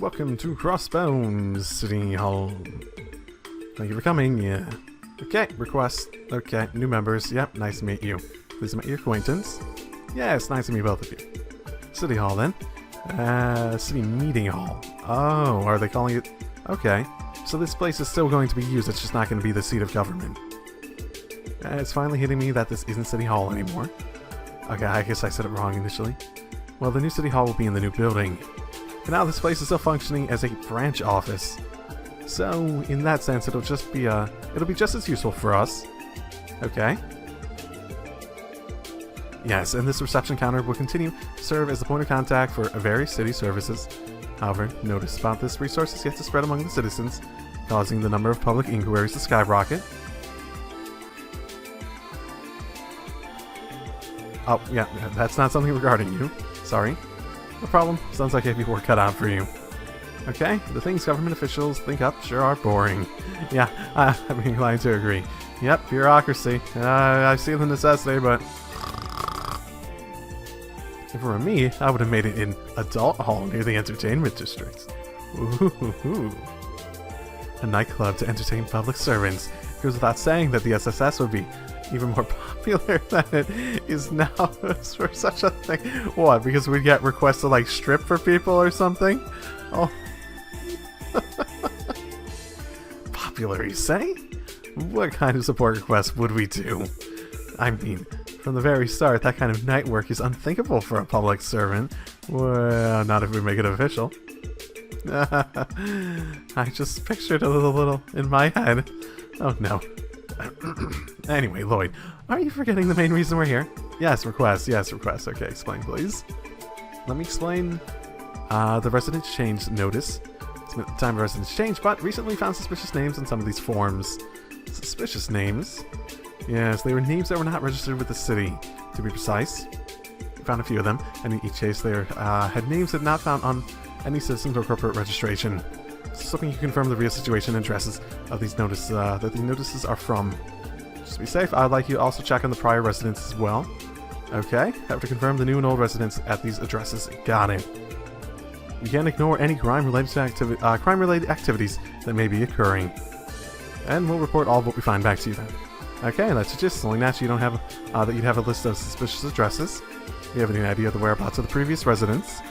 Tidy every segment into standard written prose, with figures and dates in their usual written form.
welcome to Crossbell City Hall. Thank you for coming, yeah. Okay, request. Okay, new members. Yep, nice to meet you. Please meet your acquaintance. Yeah, it's nice to meet both of you. City Hall, then. City Meeting Hall. Oh, are they calling it? Okay, so this place is still going to be used, it's just not going to be the seat of government. It's finally hitting me that this isn't City Hall anymore. Okay, I guess I said it wrong initially. Well, the new City Hall will be in the new building. But now this place is still functioning as a branch office. So, in that sense, it'll be just as useful for us. Okay. Yes, and this reception counter will continue to serve as the point of contact for various city services. However, notice about this resource is yet to spread among the citizens, causing the number of public inquiries to skyrocket. Oh, yeah, that's not something regarding you. Sorry. No problem. Sounds like I have your work cut out for you. Okay, the things government officials think up sure are boring. Yeah, I'm inclined to agree. Yep, bureaucracy. I see the necessity, but... If it were me, I would have made it in Adult Hall near the entertainment district. Ooh. A nightclub to entertain public servants. It goes without saying that the SSS would be even more popular than it is now for such a thing. What, because we get requests to like strip for people or something? Oh. Popular, you say? What kind of support request would we do? I mean, from the very start, that kind of night work is unthinkable for a public servant. Well, not if we make it official. I just pictured it a little in my head. Oh no. Anyway, Lloyd, are you forgetting the main reason we're here? Yes, request. Okay, explain, please. Let me explain. The residence change notice. It's been time of residence change, but recently found suspicious names in some of these forms. Suspicious names? Yes, they were names that were not registered with the city, to be precise. We found a few of them, and in each case they had names that not found on any citizens or corporate registration. Just hoping you confirm the real situation and addresses of these notices that the notices are from. Just to be safe, I'd like you to also check on the prior residents as well. Okay, have to confirm the new and old residents at these addresses. Got it. You can't ignore any crime-related activities that may be occurring. And we'll report all of what we find back to you then. Okay, that's just only naturally you don't have that you'd have a list of suspicious addresses. You have any idea of the whereabouts of the previous residents?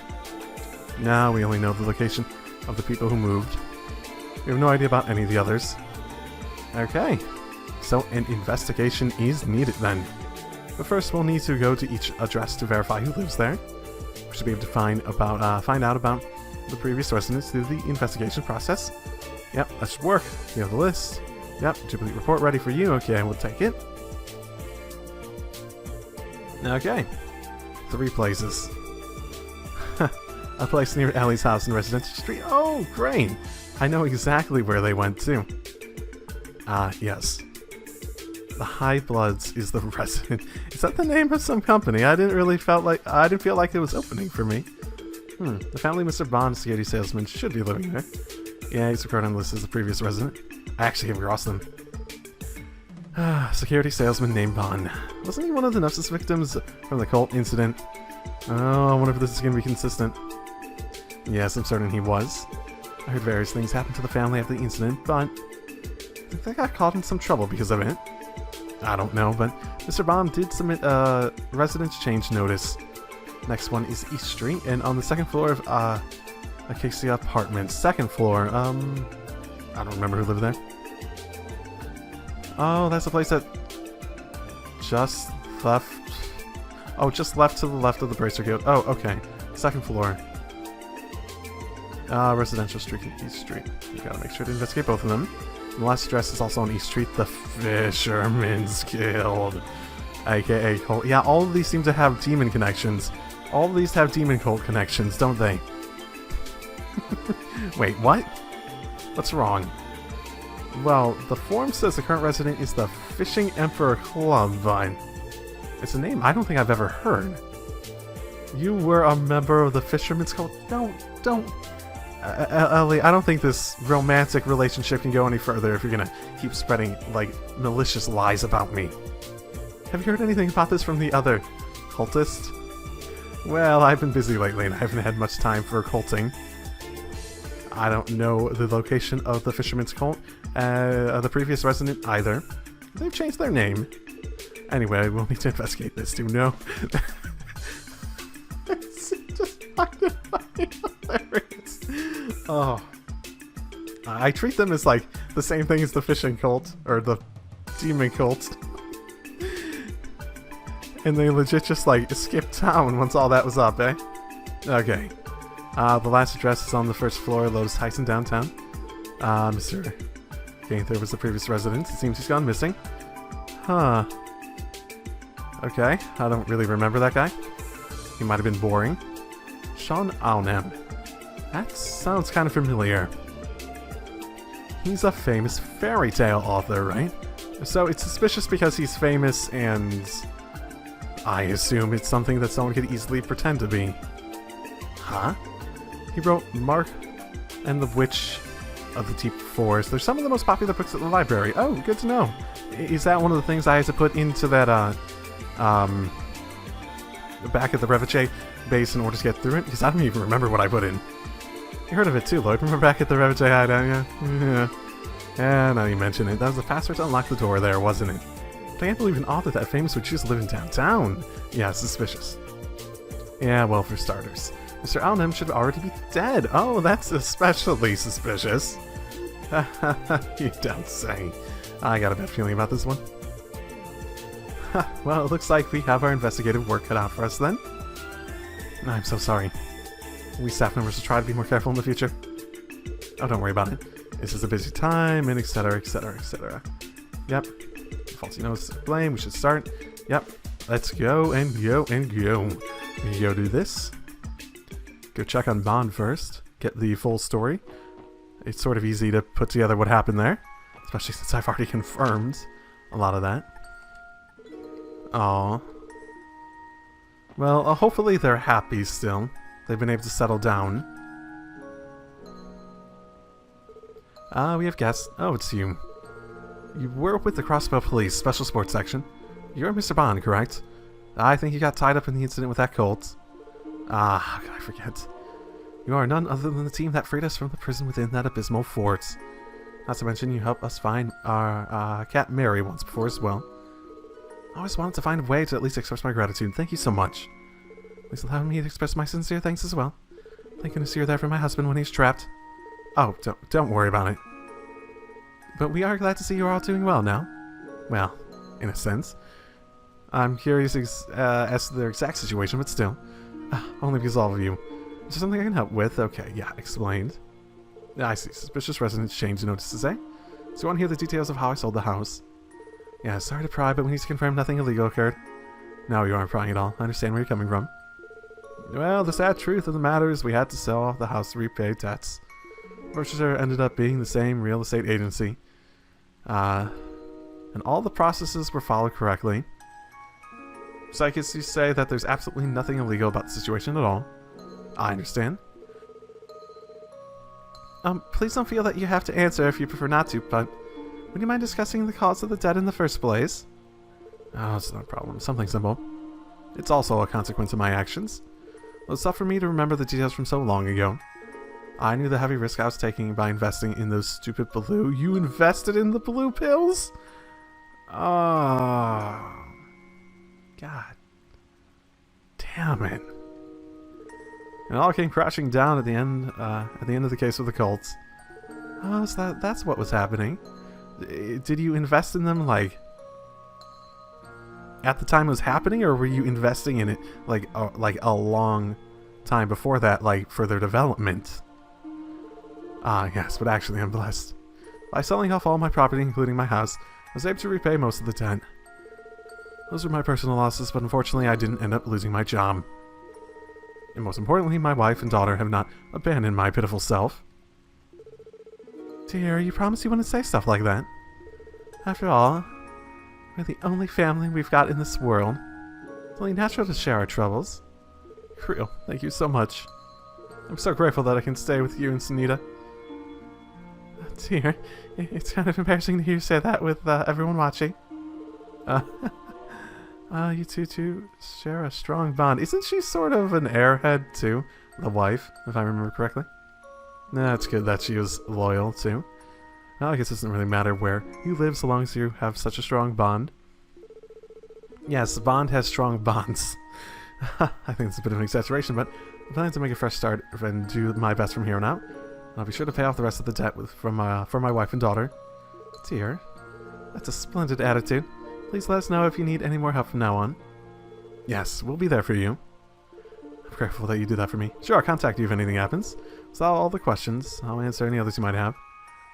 No, we only know the location of the people who moved. We have no idea about any of the others. Okay, so an investigation is needed then. But first we'll need to go to each address to verify who lives there. We should be able to find out about the previous residents through the investigation process. Yep, that should work. You have the list. Yep, Jubilee report ready for you. Okay, we'll take it. Okay, 3 places. A place near Ellie's house in Residential Street. Oh, great! I know exactly where they went to. Yes. The High Bloods is the resident. Is that the name of some company? I didn't feel like it was opening for me. The family Mr. Bond, security salesman, should be living there. Yeah, he's recorded on the list as the previous resident. I actually came across them. Security salesman named Bond. Wasn't he one of the Nexus victims from the cult incident? Oh, I wonder if this is going to be consistent. Yes, I'm certain he was. I heard various things happen to the family after the incident, but I think they got caught in some trouble because of it. I don't know, but Mr. Bond did submit a residence change notice. Next one is East Street, and on the second floor of Acacia Apartments. Second floor, I don't remember who lived there. Oh, that's the place that just left. Oh, just left to the left of the Bracer Guild. Oh, okay. Second floor. Residential Street and East Street. You gotta make sure to investigate both of them. And the last address is also on East Street, the Fisherman's Guild. AKA cult. Yeah, all of these seem to have demon connections. All of these have demon cult connections, don't they? Wait, what? What's wrong? Well, the form says the current resident is the Fishing Emperor Club, but it's a name I don't think I've ever heard. You were a member of the Fisherman's Cult? Don't. Ellie, I don't think this romantic relationship can go any further if you're gonna keep spreading, like, malicious lies about me. Have you heard anything about this from the other cultist? Well, I've been busy lately and I haven't had much time for culting. I don't know the location of the Fisherman's Cult, the previous resident either. They've changed their name. Anyway, we'll need to investigate this too, no? It's just fucking hilarious. Oh. I treat them as like the same thing as the fishing cult, or the demon cult. And they legit just like skipped town once all that was up, eh? Okay. The last address is on the first floor, LoH's Tyson downtown. Mr. Gaither was the previous resident. It seems he's gone missing. Huh. Okay, I don't really remember that guy. He might have been boring. Sean Alnam. That sounds kind of familiar. He's a famous fairy tale author, right? So it's suspicious because he's famous, and I assume it's something that someone could easily pretend to be. Huh? He wrote Mark and the Witch of the Deep Forest. They're some of the most popular books at the library. Oh, good to know. Is that one of the things I had to put into that, back at the Reveche base in order to get through it? Because I don't even remember what I put in. You heard of it too, Lloyd. Remember back at the Reveche hideout? Yeah. Yeah, now you mention it. That was the password to unlock the door there, wasn't it? But I can't believe an author that famous would choose to live in downtown. Yeah, suspicious. Yeah, well, for starters, Mr. Alnam should already be dead. Oh, that's especially suspicious. You don't say. I got a bad feeling about this one. Well, it looks like we have our investigative work cut out for us then. I'm so sorry. We staff members will try to be more careful in the future. Oh, don't worry about it. This is a busy time, and etc, etc, etc. Yep. Faulty nose to blame. We should start. Yep. Let's go and go and go. Go do this. Go check on Bond first. Get the full story. It's sort of easy to put together what happened there. Especially since I've already confirmed a lot of that. Aww. Well, hopefully they're happy still. They've been able to settle down. We have guests. Oh, it's you. You were with the Crossbell Police, Special Sports Section. You're Mr. Bond, correct? I think you got tied up in the incident with that cult. How could I forget? You are none other than the team that freed us from the prison within that abysmal fort. Not to mention you helped us find our cat Mary once before as well. I always wanted to find a way to at least express my gratitude. Thank you so much. Please allow me to express my sincere thanks as well. Thank goodness you're there for my husband when he's trapped. Oh, don't worry about it. But we are glad to see you're all doing well now. Well, in a sense. I'm curious as to their exact situation, but still. Only because all of you. Is there something I can help with? Okay, yeah, explained. I see. Suspicious residents change notices, eh? So you want to hear the details of how I sold the house? Yeah, sorry to pry, but we need to confirm nothing illegal occurred. No, you aren't prying at all. I understand where you're coming from. Well, the sad truth of the matter is we had to sell off the house to repay debts. Purchaser ended up being the same real estate agency. And all the processes were followed correctly. So I guess you say that there's absolutely nothing illegal about the situation at all. I understand. Please don't feel that you have to answer if you prefer not to, but would you mind discussing the cause of the debt in the first place? Oh, it's not a problem. Something simple. It's also a consequence of my actions. Well, it's tough for me to remember the details from so long ago. I knew the heavy risk I was taking by investing in those stupid blue... You invested in the blue pills? Oh... God. Damn it. It all came crashing down at the end of the case with the cults. Oh, so that's what was happening. Did you invest in them, like, at the time it was happening, or were you investing in it, like a long time before that, like, for their development? Ah, yes, but actually I'm blessed. By selling off all my property, including my house, I was able to repay most of the debt. Those were my personal losses, but unfortunately I didn't end up losing my job. And most importantly, my wife and daughter have not abandoned my pitiful self. Dear, you promised you wouldn't say stuff like that. After all, we're the only family we've got in this world. It's only natural to share our troubles. Creel, thank you so much. I'm so grateful that I can stay with you and Sunita. Dear, it's kind of embarrassing to hear you say that with everyone watching. You two share a strong bond. Isn't she sort of an airhead too? The wife, if I remember correctly. That's good that she was loyal, too. Well, I guess it doesn't really matter where you live so long as you have such a strong bond. Yes, the bond has strong bonds. I think it's a bit of an exaggeration, but I'm planning to make a fresh start and do my best from here on out. I'll be sure to pay off the rest of the debt for my wife and daughter. Dear, that's a splendid attitude. Please let us know if you need any more help from now on. Yes, we'll be there for you. I'm grateful that you do that for me. Sure, I'll contact you if anything happens. So all the questions. I'll answer any others you might have.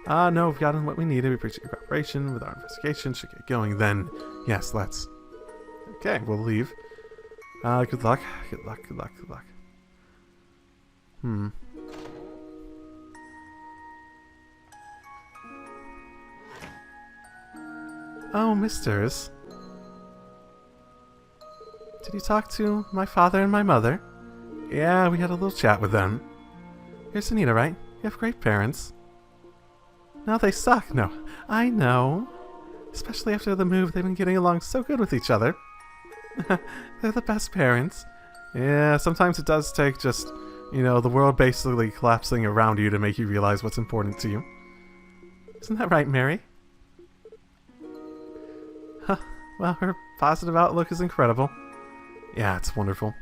No, we've gotten what we needed. We appreciate your cooperation with our investigation. Should get going then. Yes, let's. Okay, we'll leave. Good luck. Good luck, good luck, good luck. Oh, misters. Did you talk to my father and my mother? Yeah, we had a little chat with them. Here's Anita, right? You have great parents. No, they suck. No, I know. Especially after the move, they've been getting along so good with each other. They're the best parents. Yeah, sometimes it does take just, you know, the world basically collapsing around you to make you realize what's important to you. Isn't that right, Mary? Huh. Well, her positive outlook is incredible. Yeah, it's wonderful.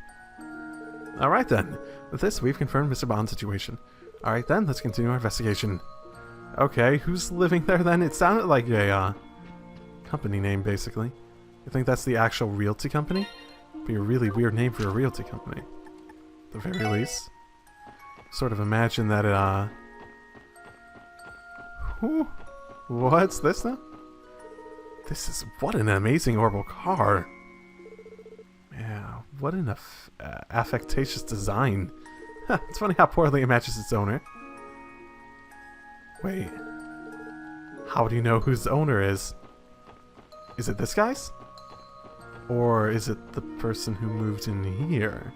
Alright then. With this, we've confirmed Mr. Bond's situation. Alright then, let's continue our investigation. Okay, who's living there then? It sounded like a, company name, basically. You think that's the actual realty company? Be a really weird name for a realty company. At the very least. Sort of imagine that it, Ooh, what's this now? This is... what an amazing orbital car. Yeah, what an affectatious design. It's funny how poorly it matches its owner. Wait. How do you know whose owner is? Is it this guy's? Or is it the person who moved in here?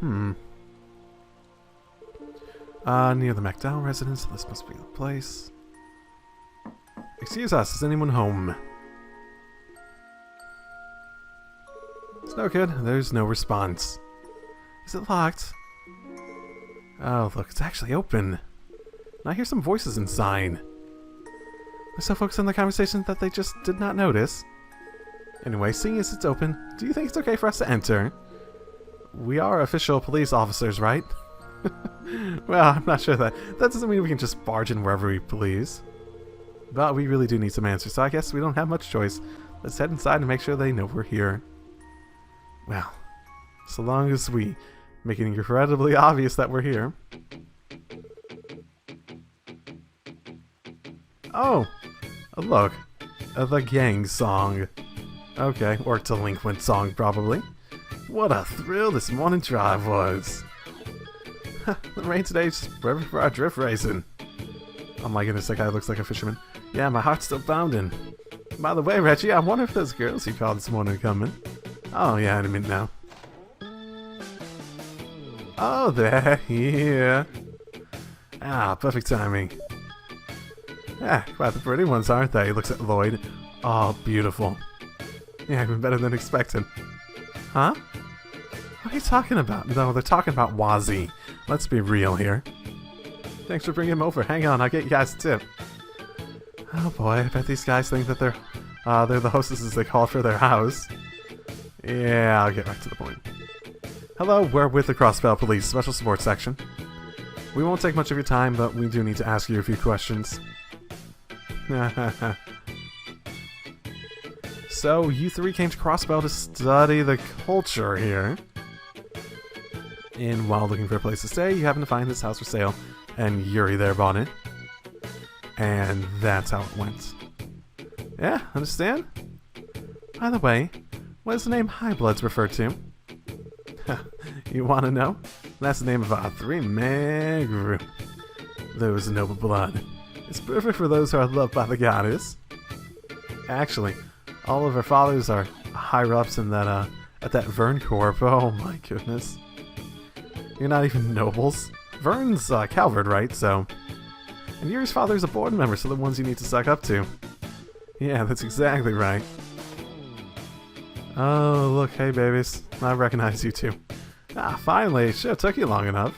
Near the MacDowell residence. This must be the place. Excuse us, is anyone home? It's no good. There's no response. Is it locked? Oh, look, it's actually open. And I hear some voices inside. They're so focused on the conversation that they just did not notice. Anyway, seeing as it's open, do you think it's okay for us to enter? We are official police officers, right? Well, I'm not sure that doesn't mean we can just barge in wherever we please. But we really do need some answers, so I guess we don't have much choice. Let's head inside and make sure they know we're here. Well, so long as we make it incredibly obvious that we're here. Oh! Look. The gang song. Okay, or delinquent song, probably. What a thrill this morning drive was. The rain today is just perfect for our drift racing. Oh my goodness, that guy looks like a fisherman. Yeah, my heart's still pounding. By the way, Reggie, I wonder if those girls you called this morning are coming. Oh yeah, in a minute now. Oh, they're here. Ah, perfect timing. Yeah, quite the pretty ones, aren't they? He looks at Lloyd. Oh, beautiful. Yeah, even better than expected. Huh? What are you talking about? No, they're talking about Wazzy. Let's be real here. Thanks for bringing him over. Hang on, I'll get you guys a tip. Oh boy, I bet these guys think that they're the hostesses they called for their house. Yeah, I'll get right to the point. Hello, we're with the Crossbell Police Special Support Section. We won't take much of your time, but we do need to ask you a few questions. So, you three came to Crossbell to study the culture here. And while looking for a place to stay, you happen to find this house for sale, and Yuri there bought it. And that's how it went. Yeah, understand? By the way, what is the name High Bloods referred to? You want to know? That's the name of our three-man group. Those noble blood. It's perfect for those who are loved by the goddess. Actually, all of our fathers are higher ups in that at that Vern Corp. Oh my goodness. You're not even nobles. Vern's Calvert, right? So, and Yuri's father's a board member, so the ones you need to suck up to. Yeah, that's exactly right. Oh, look, hey babies. I recognize you too. Ah, finally, it sure took you long enough.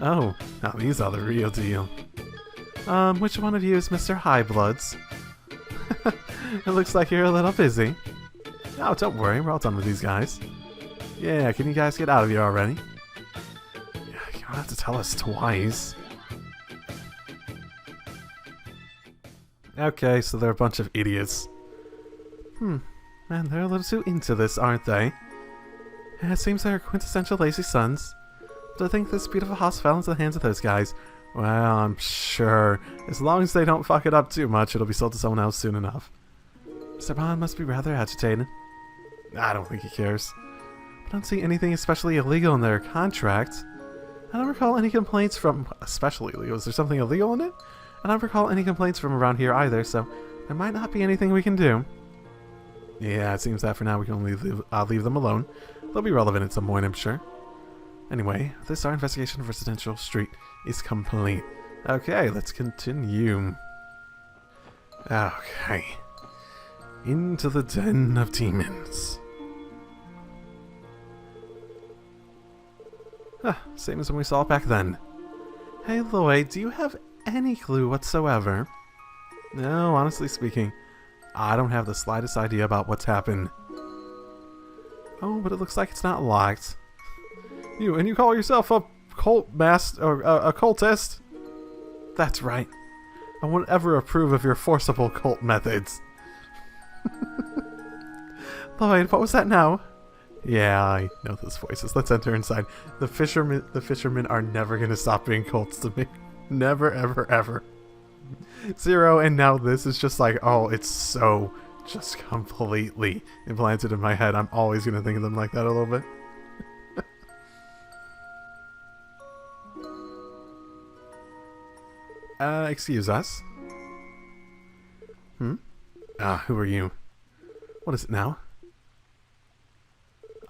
Oh, now these are the real deal. Which one of you is Mr. Highbloods? It looks like you're a little busy. Oh, don't worry, we're all done with these guys. Yeah, can you guys get out of here already? Yeah, you don't have to tell us twice. Okay, so they're a bunch of idiots. Man, they're a little too into this, aren't they? Yeah, it seems they're quintessential lazy sons. But I think this beautiful house fell into the hands of those guys. Well, I'm sure. As long as they don't fuck it up too much, it'll be sold to someone else soon enough. Mr. Bond must be rather agitated. I don't think he cares. I don't see anything especially illegal in their contract. I don't recall any complaints from... Especially illegal? Is there something illegal in it? I don't recall any complaints from around here either, so there might not be anything we can do. Yeah, it seems that for now we can only leave them alone. They'll be relevant at some point, I'm sure. Anyway, this our investigation of Residential Street is complete. Okay, let's continue. Okay. Into the den of demons. Same as when we saw it back then. Hey Lloyd, do you have any clue whatsoever? No, honestly speaking, I don't have the slightest idea about what's happened. Oh, but it looks like it's not locked. You call yourself a cult master or a cultist? That's right. I won't ever approve of your forcible cult methods. Lloyd, what was that now? Yeah, I know those voices. Let's enter inside. The fishermen are never gonna stop being cults to me. Never, ever, ever. Zero, and now this is just like, oh, it's so just completely implanted in my head. I'm always gonna think of them like that a little bit. Excuse us? Who are you? What is it now?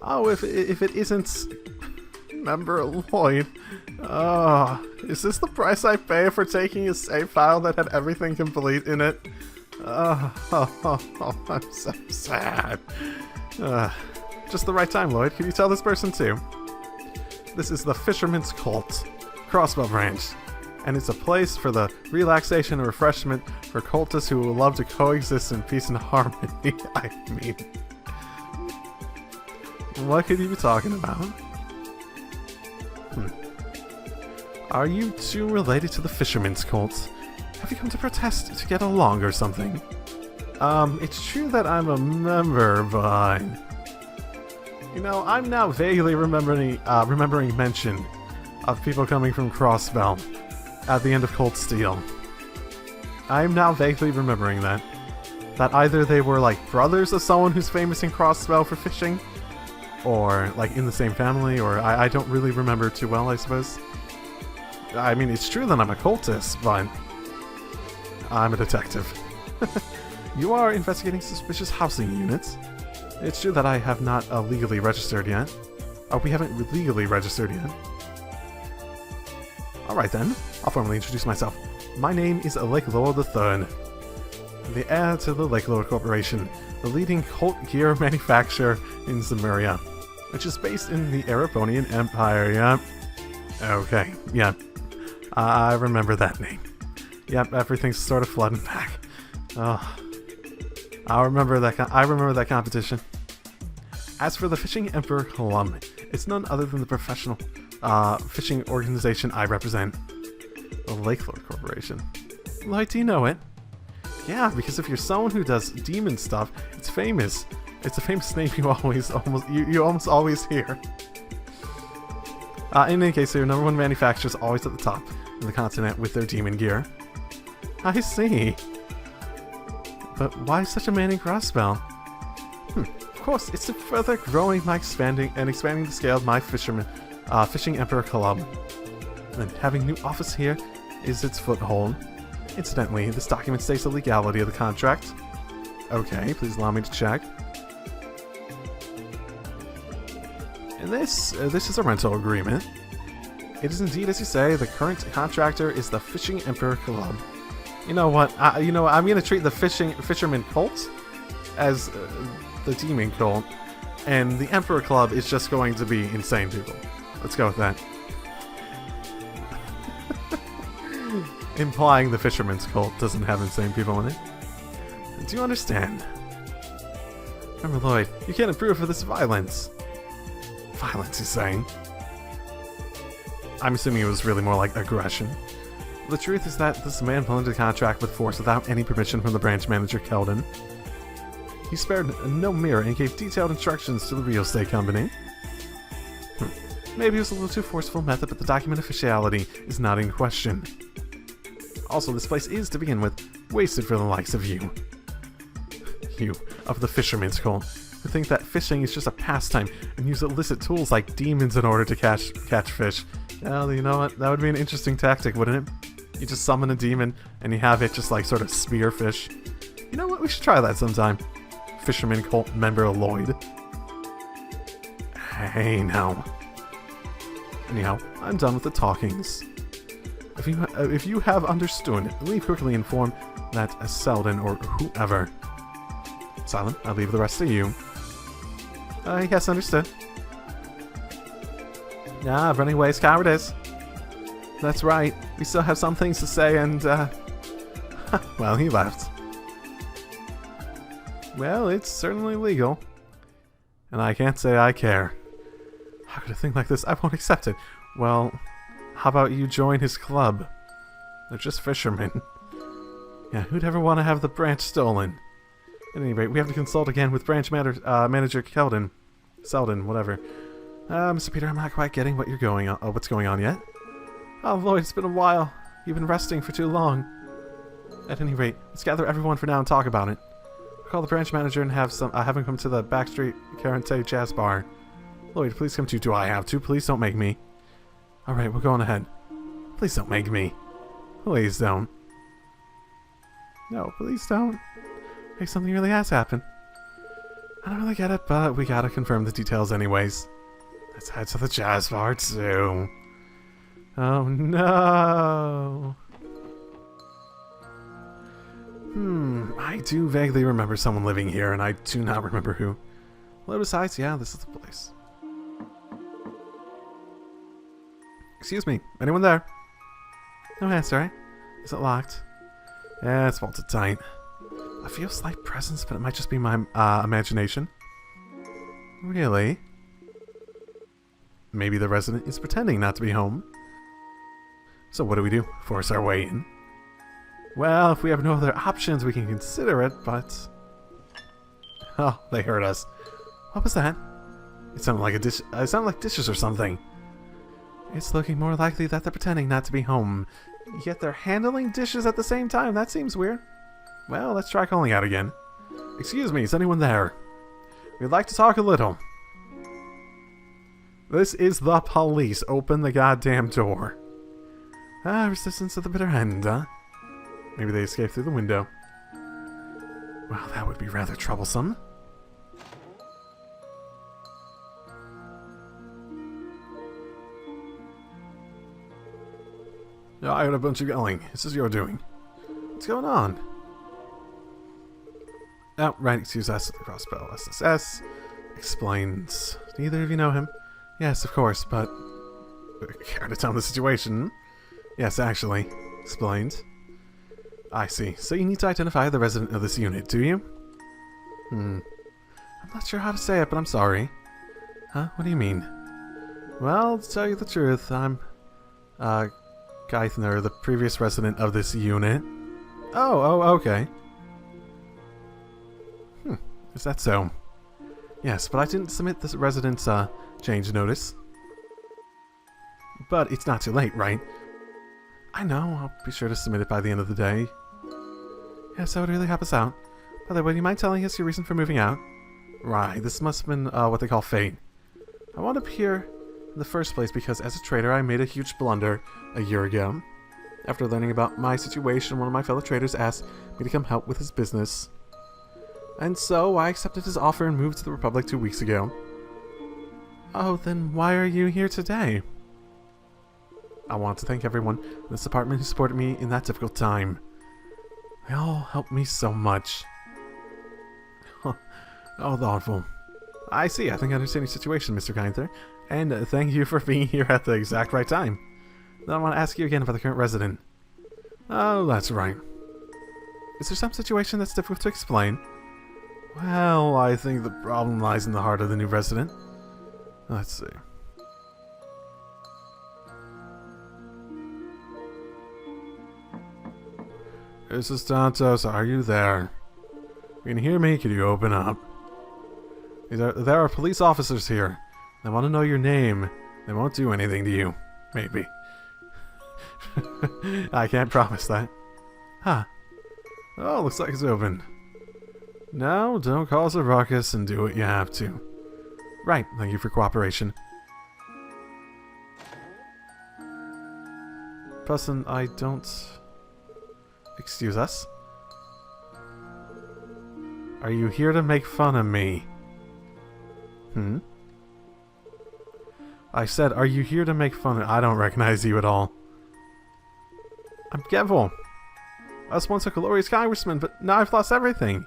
Oh, if it isn't Member Lloyd. Oh, is this the price I pay for taking a save file that had everything complete in it? Oh, I'm so sad. Just the right time, Lloyd. Can you tell this person too? This is the Fisherman's Cult, Crossbell branch. And it's a place for the relaxation and refreshment for cultists who love to coexist in peace and harmony. I mean... What could you be talking about? Are you two related to the Fisherman's Cult? Have you come to protest to get along or something? It's true that I'm a member, but... You know, I'm now vaguely remembering mention of people coming from Crossbell at the end of Cold Steel. I'm now vaguely remembering that. That either they were like brothers of someone who's famous in Crossbell for fishing, or like in the same family, or I don't really remember too well, I suppose. I mean, it's true that I'm a cultist, but I'm a detective. You are investigating suspicious housing units. It's true that I have not legally registered yet. We haven't legally registered yet. Alright then, I'll formally introduce myself. My name is Lakelord III, the heir to the Lakelord Corporation, the leading cult gear manufacturer in Zemuria, which is based in the Erebonian Empire, yep. Okay, yep. I remember that name. Yep, everything's sort of flooding back. Oh, I remember that competition. As for the Fishing Emperor Club, it's none other than the professional fishing organization I represent, the Lakelord Corporation. Like, do you know it? Yeah, because if you're someone who does demon stuff, it's famous. It's a famous name you almost always hear. In any case, their number one manufacturer is always at the top in the continent with their demon gear. I see. But why such a man in Crossbell? Of course, it's to further growing my expanding the scale of my Fishing Emperor Club. And having new office here is its foothold. Incidentally, this document states the legality of the contract. Okay, please allow me to check. And this is a rental agreement. It is indeed, as you say, the current contractor is the Fishing Emperor Club. You know what? I'm gonna treat the Fisherman Cult as the Demon Cult, and the Emperor Club is just going to be insane people. Let's go with that. implying the fisherman's cult doesn't have insane people in it. Do you understand? Remember, Lloyd, you can't approve of this violence. Violence, he's saying. I'm assuming it was really more like aggression. The truth is that this man fell into the contract with force without any permission from the branch manager, Keldon. He spared no mirror and gave detailed instructions to the real estate company. Maybe it was a little too forceful method, but the document officiality is not in question. Also, this place is, to begin with, wasted for the likes of you. You, of the fisherman's cult, who think that fishing is just a pastime and use illicit tools like demons in order to catch fish. Well, you know what? That would be an interesting tactic, wouldn't it? You just summon a demon and you have it just like sort of spear fish. You know what? We should try that sometime. Fisherman cult member Lloyd. Hey, now. Anyhow, I'm done with the talkings. If you have understood, leave quickly inform that Selden or whoever. Silent, I'll leave the rest to you. Yes, understood. Ah, running away is cowardice. That's right. We still have some things to say and, well, he left. Well, it's certainly legal. And I can't say I care. How could a thing like this? I won't accept it. Well, how about you join his club? They're just fishermen. Yeah, who'd ever want to have the branch stolen? At any rate, we have to consult again with branch manager Keldon. Selden, whatever. Mr. Peter, I'm not quite getting what you're going on. What's going on yet? Oh, Lloyd, it's been a while. You've been resting for too long. At any rate, let's gather everyone for now and talk about it. I'll call the branch manager and have him come to the Backstreet Karate Jazz Bar. Lloyd, please come too. Do I have to? Please don't make me. Alright, we're going ahead. Please don't make me. Please don't. No, please don't. Maybe something really has happened. I don't really get it, but we gotta confirm the details anyways. Let's head to the jazz bar too. Oh no. I do vaguely remember someone living here, and I do not remember who. Well, besides, yeah, this is the place. Excuse me, anyone there? No answer, eh? Is it locked? Yeah, it's bolted tight. I feel a slight presence, but it might just be my imagination. Really? Maybe the resident is pretending not to be home. So what do? Force our way in? Well, if we have no other options, we can consider it, but... Oh, they heard us. What was that? It sounded like a dish. It sounded like dishes or something. It's looking more likely that they're pretending not to be home. Yet they're handling dishes at the same time. That seems weird. Well, let's try calling out again. Excuse me, is anyone there? We'd like to talk a little. This is the police. Open the goddamn door. Ah, resistance to the bitter end, huh? Maybe they escaped through the window. Well, that would be rather troublesome. No, I heard a bunch of yelling. This is your doing. What's going on? Oh, right, excuse us. Crossbell SSS explains. Do either of you know him? Yes, of course, but... care to tell the situation? Yes, actually. Explained. I see. So you need to identify the resident of this unit, do you? I'm not sure how to say it, but I'm sorry. Huh? What do you mean? Well, to tell you the truth, I'm... Geithner, the previous resident of this unit. Oh, okay. Is that so? Yes, but I didn't submit this resident's, change notice. But it's not too late, right? I know, I'll be sure to submit it by the end of the day. Yes, that would really help us out. By the way, do you mind telling us your reason for moving out? Right, this must have been, what they call fate. I wound up here in the first place because as a trader I made a huge blunder a year ago. After learning about my situation, one of my fellow traders asked me to come help with his business. And so I accepted his offer and moved to the Republic 2 weeks ago. Oh, then why are you here today? I want to thank everyone in this department who supported me in that difficult time. They all helped me so much. Oh, thoughtful. I see, I think I understand your situation, Mr. Geithner. And thank you for being here at the exact right time. Then I want to ask you again about the current resident. Oh, that's right. Is there some situation that's difficult to explain? Well, I think the problem lies in the heart of the new resident. Let's see. This is Santos. Are you there? You can hear me? Can you open up? There are police officers here. They want to know your name. They won't do anything to you. Maybe. I can't promise that. Huh. Oh, looks like it's open. Now, don't cause a ruckus and do what you have to. Right, thank you for cooperation. Person, I don't... Excuse us? Are you here to make fun of me? I said, are you here to make fun of... I don't recognize you at all. I'm Gevel. I was once a glorious congressman, but now I've lost everything.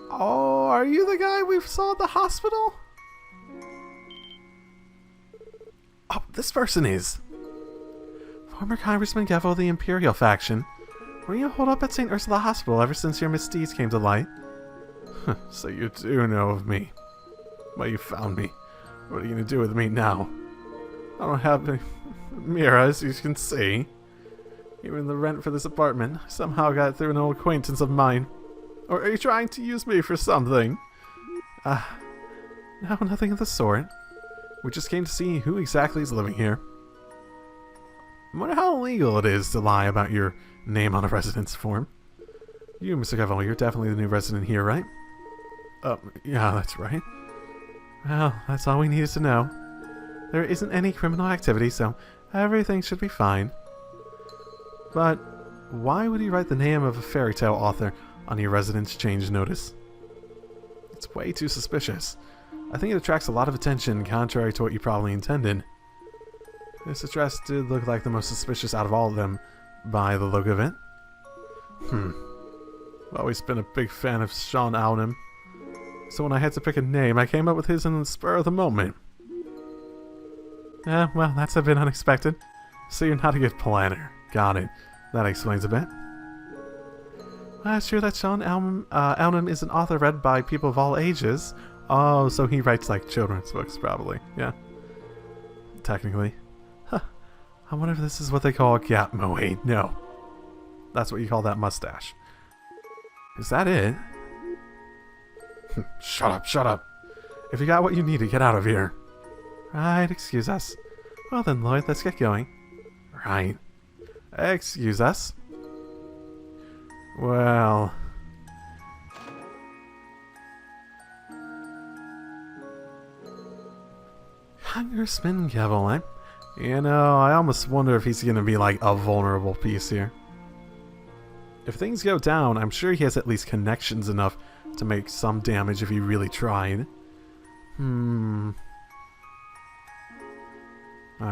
Oh, are you the guy we saw at the hospital? Oh, this person is. Former Congressman Gevel of the Imperial faction. Were you holed up at St. Ursula Hospital ever since your misdeeds came to light? So you do know of me. Well, you found me. What are you going to do with me now? I don't have a mirror, as you can see. Even the rent for this apartment somehow got through an old acquaintance of mine. Or are you trying to use me for something? No, nothing of the sort. We just came to see who exactly is living here. I wonder how illegal it is to lie about your name on a residence form. You, Mr. Gevel, you're definitely the new resident here, right? Yeah, that's right. Well, that's all we needed to know. There isn't any criminal activity, so everything should be fine. But why would you write the name of a fairy tale author on your residence change notice? It's way too suspicious. I think it attracts a lot of attention, contrary to what you probably intended. This address did look like the most suspicious out of all of them, by the look of it. I've always been a big fan of Sean Alnham, so when I had to pick a name, I came up with his in the spur of the moment. Well, that's a bit unexpected. So you're not a good planner. Got it. That explains a bit. Well, it's true that Sean Alnham is an author read by people of all ages. Oh, so he writes like children's books, probably. Yeah. Technically. Huh. I wonder if this is what they call a gap moe. No. That's what you call that mustache. Is that it? Shut up, shut up. If you got what you need to get out of here. Right, excuse us. Well then, Lloyd, let's get going. Right. Excuse us. Well... Congressman Gevel, eh? You know, I almost wonder if he's gonna be like a vulnerable piece here. If things go down, I'm sure he has at least connections enough to make some damage if he really tried. I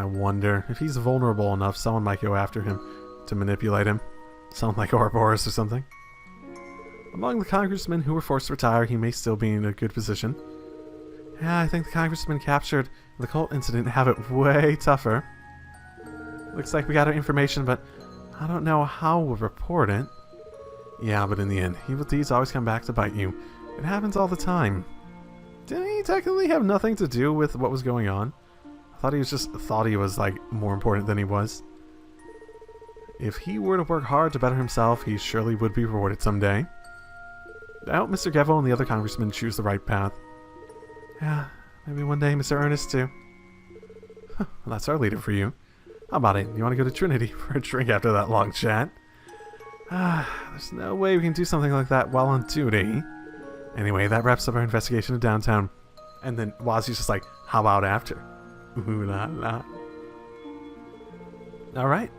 wonder if he's vulnerable enough, someone might go after him to manipulate him. Someone like Ouroboros or something. Among the congressmen who were forced to retire, he may still be in a good position. Yeah, I think the congressmen captured in the cult incident have it way tougher. Looks like we got our information, but I don't know how we'll report it. Yeah, but in the end, evil deeds always come back to bite you. It happens all the time. Didn't he technically have nothing to do with what was going on? I thought he was like more important than he was. If he were to work hard to better himself, he surely would be rewarded someday. I hope Mr. Gevel and the other congressmen choose the right path. Yeah, maybe one day Mr. Ernest too. Well, that's our leader for you. How about it? You want to go to Trinity for a drink after that long chat? There's no way we can do something like that while on duty. Anyway, that wraps up our investigation of downtown. And then Wazu's just like, how about after? Ooh la la. Alright,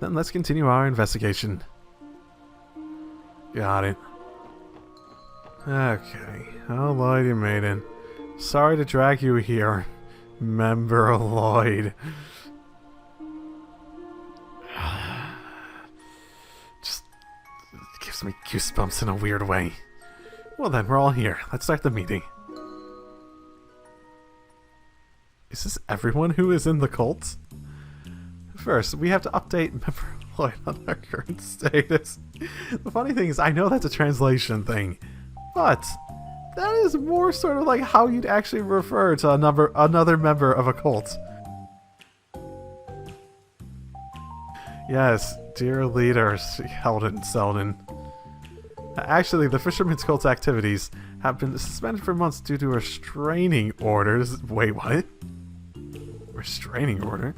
then let's continue our investigation. Got it. Okay. Oh, Lloyd, you made it. Sorry to drag you here, Member Lloyd. Just gives me goosebumps in a weird way. Well then, we're all here. Let's start the meeting. Is this everyone who is in the cult? First, we have to update Member Lloyd on our current status. The funny thing is, I know that's a translation thing, but that is more sort of like how you'd actually refer to another member of a cult. Yes, dear leader, Selden. Actually, the Fisherman's Cult's activities have been suspended for months due to restraining orders. Wait, what? Restraining order?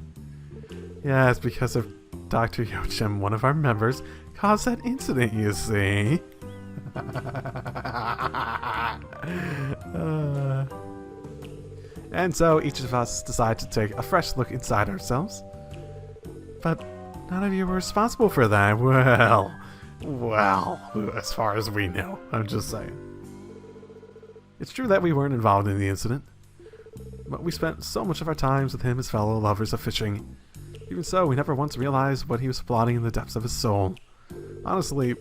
Yes, because of Dr. Yochim, one of our members, caused that incident, you see. And so each of us decided to take a fresh look inside ourselves. But none of you were responsible for that. Well, as far as we know, I'm just saying. It's true that we weren't involved in the incident, but we spent so much of our times with him as fellow lovers of fishing. Even so, we never once realized what he was plotting in the depths of his soul. Honestly,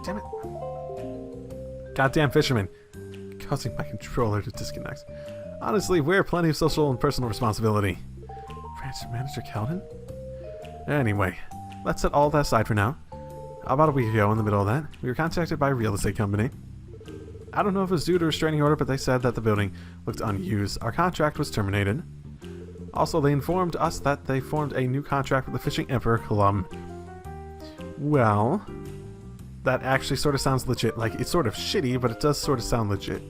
damn it. Goddamn fisherman, causing my controller to disconnect. Honestly, we're plenty of social and personal responsibility. Branch Manager Kelvin? Anyway, let's set all that aside for now. About a week ago, in the middle of that, we were contacted by a real estate company. I don't know if it was due to a restraining order, but they said that the building looked unused. Our contract was terminated. Also, they informed us that they formed a new contract with the Fishing Emperor Club. Well, that actually sort of sounds legit. Like, it's sort of shitty, but it does sort of sound legit.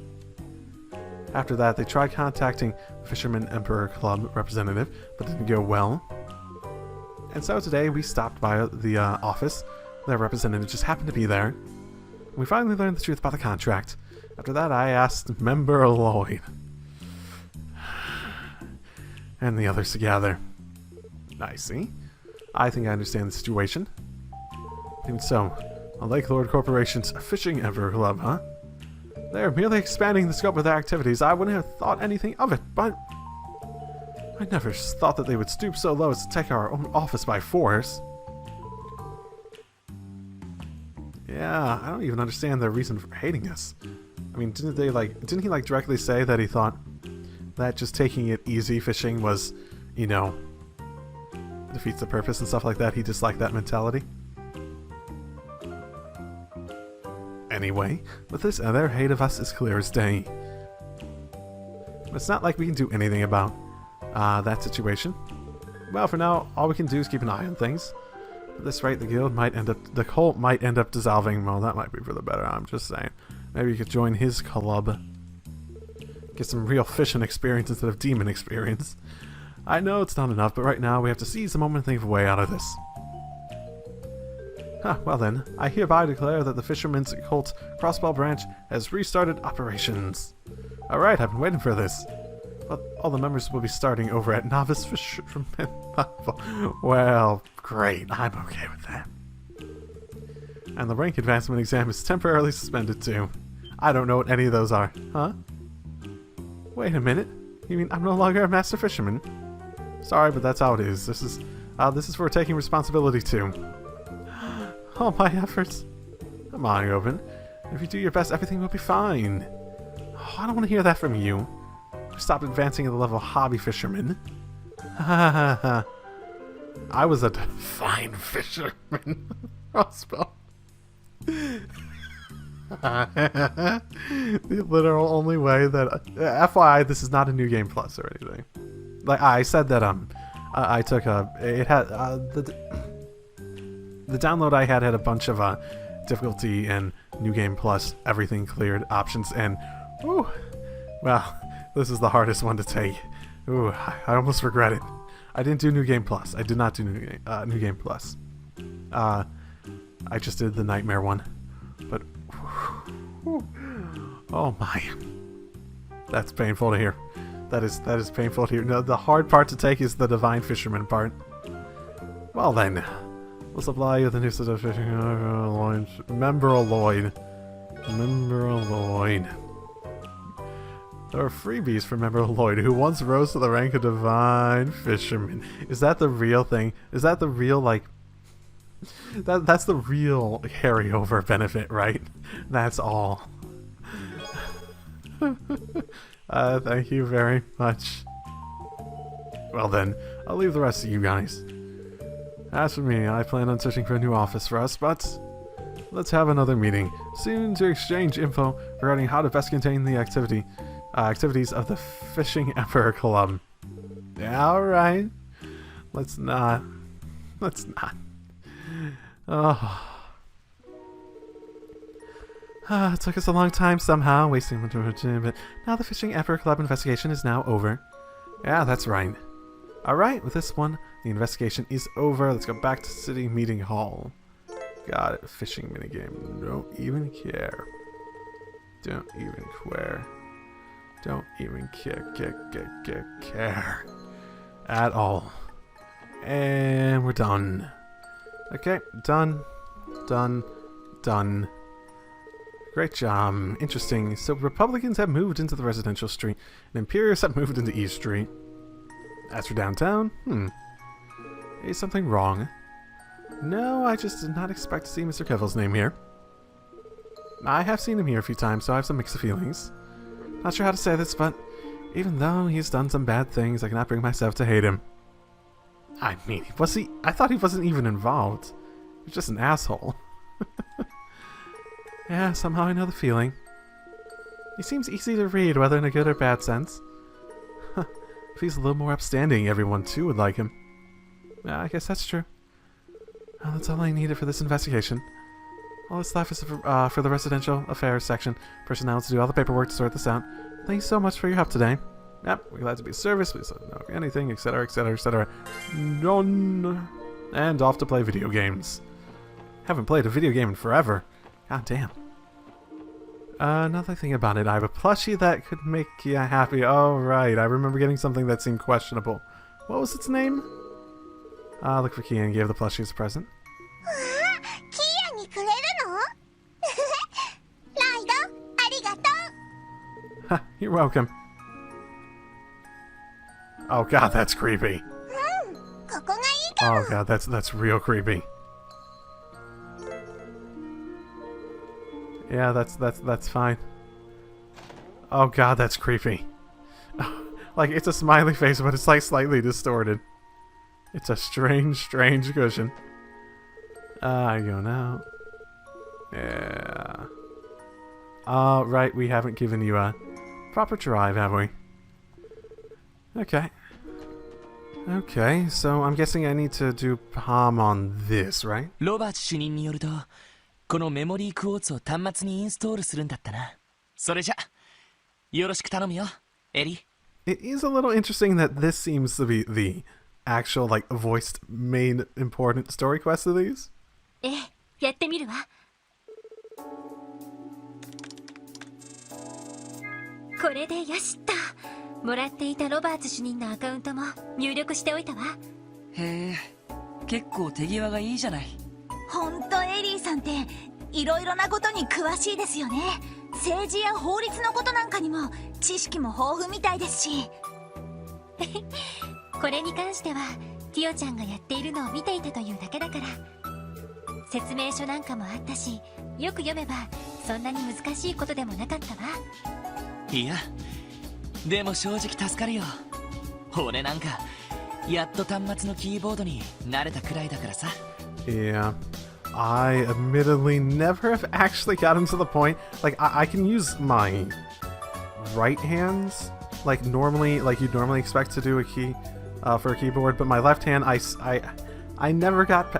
After that, they tried contacting the Fisherman Emperor Club representative, but didn't go well. And so today, we stopped by the office. Their representative just happened to be there. We finally learned the truth about the contract. After that, I asked Member Lloyd and the others to gather. I see. I think I understand the situation. Even so, a Lake Lord Corporation's Fishing Emperor Club, huh? They're merely expanding the scope of their activities. I wouldn't have thought anything of it, but I never thought that they would stoop so low as to take our own office by force. Yeah, I don't even understand their reason for hating us. I mean, didn't he like directly say that he thought that just taking it easy fishing was, you know, defeats the purpose and stuff like that? He disliked that mentality. Anyway, with this, their hate of us is clear as day. But it's not like we can do anything about that situation. Well, for now, all we can do is keep an eye on things. At this rate, the cult might end up dissolving. Well, that might be for the better, I'm just saying. Maybe you could join his club. Get some real fishing experience instead of demon experience. I know it's not enough, but right now we have to seize the moment and think of a way out of this. Well then, I hereby declare that the Fisherman's Cult Crossbell branch has restarted operations. Alright, I've been waiting for this. But all the members will be starting over at Novice Fisherman level. Well, great. I'm okay with that. And the rank advancement exam is temporarily suspended too. I don't know what any of those are. Huh? Wait a minute. You mean I'm no longer a master fisherman? Sorry, but that's how it is. This is for taking responsibility too. All my efforts. Come on, Owen. If you do your best, everything will be fine. Oh, I don't want to hear that from you. Stop advancing at the level of hobby fisherman. I was a fine fisherman. Crossbell. The literal only way that FYI, this is not a new game plus or anything. Like I said that I took the download I had a bunch of difficulty and new game plus everything cleared options, and ooh, well, this is the hardest one to take. Ooh, I almost regret it. I didn't do new game plus. I did not do new game plus. I just did the nightmare one, but oh my, that's painful to hear. That is painful to hear. No, the hard part to take is the divine fisherman part. Well then, we'll supply you with a new set of fishing loins. Member Lloyd. There are freebies for Member Lloyd, who once rose to the rank of divine fisherman. Is that the real thing? Is that the real, like... That's the real carryover benefit, right? That's all. Thank you very much. Well then, I'll leave the rest to you guys. As for me, I plan on searching for a new office for us, but let's have another meeting soon to exchange info regarding how to best contain the activities of the Fishing Emperor Club. Yeah, alright. Let's not. Oh. It took us a long time somehow, wasting much time, but now the Fishing Emperor Club investigation is now over. Yeah, that's right. Alright, with this one, the investigation is over. Let's go back to City Meeting Hall. Got it. Fishing minigame. Don't even care. Don't even care. Don't even care. At all. And we're done. Okay, done. Great job. Interesting. So Republicans have moved into the residential street, and Imperials have moved into East Street. As for downtown, is something wrong? No, I just did not expect to see Mr. Kevil's name here. I have seen him here a few times, so I have some mixed feelings. Not sure how to say this, but even though he's done some bad things, I cannot bring myself to hate him. I mean, I thought he wasn't even involved. He's just an asshole. Yeah, somehow I know the feeling. He seems easy to read, whether in a good or bad sense. If he's a little more upstanding, everyone too would like him. Yeah, I guess that's true. Well, that's all I needed for this investigation. All that's left is for the residential affairs section personnel to do all the paperwork to sort this out. Thank you so much for your help today. Yep, we're glad to be of service. Please let know anything, etc., etc., etc. Done. And off to play video games. Haven't played a video game in forever. God damn. Another thing about it, I have a plushie that could make you happy. Oh, right. I remember getting something that seemed questionable. What was its name? Look for Kia and gave the plushie as a present. You're welcome. Oh god, that's creepy. Oh god, that's real creepy. Yeah, that's fine. Oh god, that's creepy. Like, it's a smiley face, but it's like slightly distorted. It's a strange cushion. I go now. Yeah. Right, we haven't given you a proper drive, have we? Okay. Okay, so I'm guessing I need to do palm on this, right? ロバート主任によると、このメモリークォーツを端末にインストールするんだったな。それじゃ、よろしく頼むよ、エリ。It is a little interesting that this seems to be the actual, like, voiced main important story quest of these. ええ、やってみるわ。これでよしっと。もらっていたロバーツ主任のアカウントも入力しておいたわ。へえ、結構手際がいいじゃない。ほんとエリーさんっていろいろなことに詳しいですよね。政治や法律のことなんかにも知識も豊富みたいですし。これに関してはティオちゃんがやっているのを見ていたというだけだから。説明書なんかもあったし、よく読めばそんなに難しいことでもなかったわ。いや、でも正直助かるよ。俺なんかやっと端末のキーボードに慣れたくらいだからさ。Yeah. I admittedly never have actually gotten to the point. Like, I can use my right hands, like normally, like you'd normally expect to do a key for a keyboard, but my left hand, I never got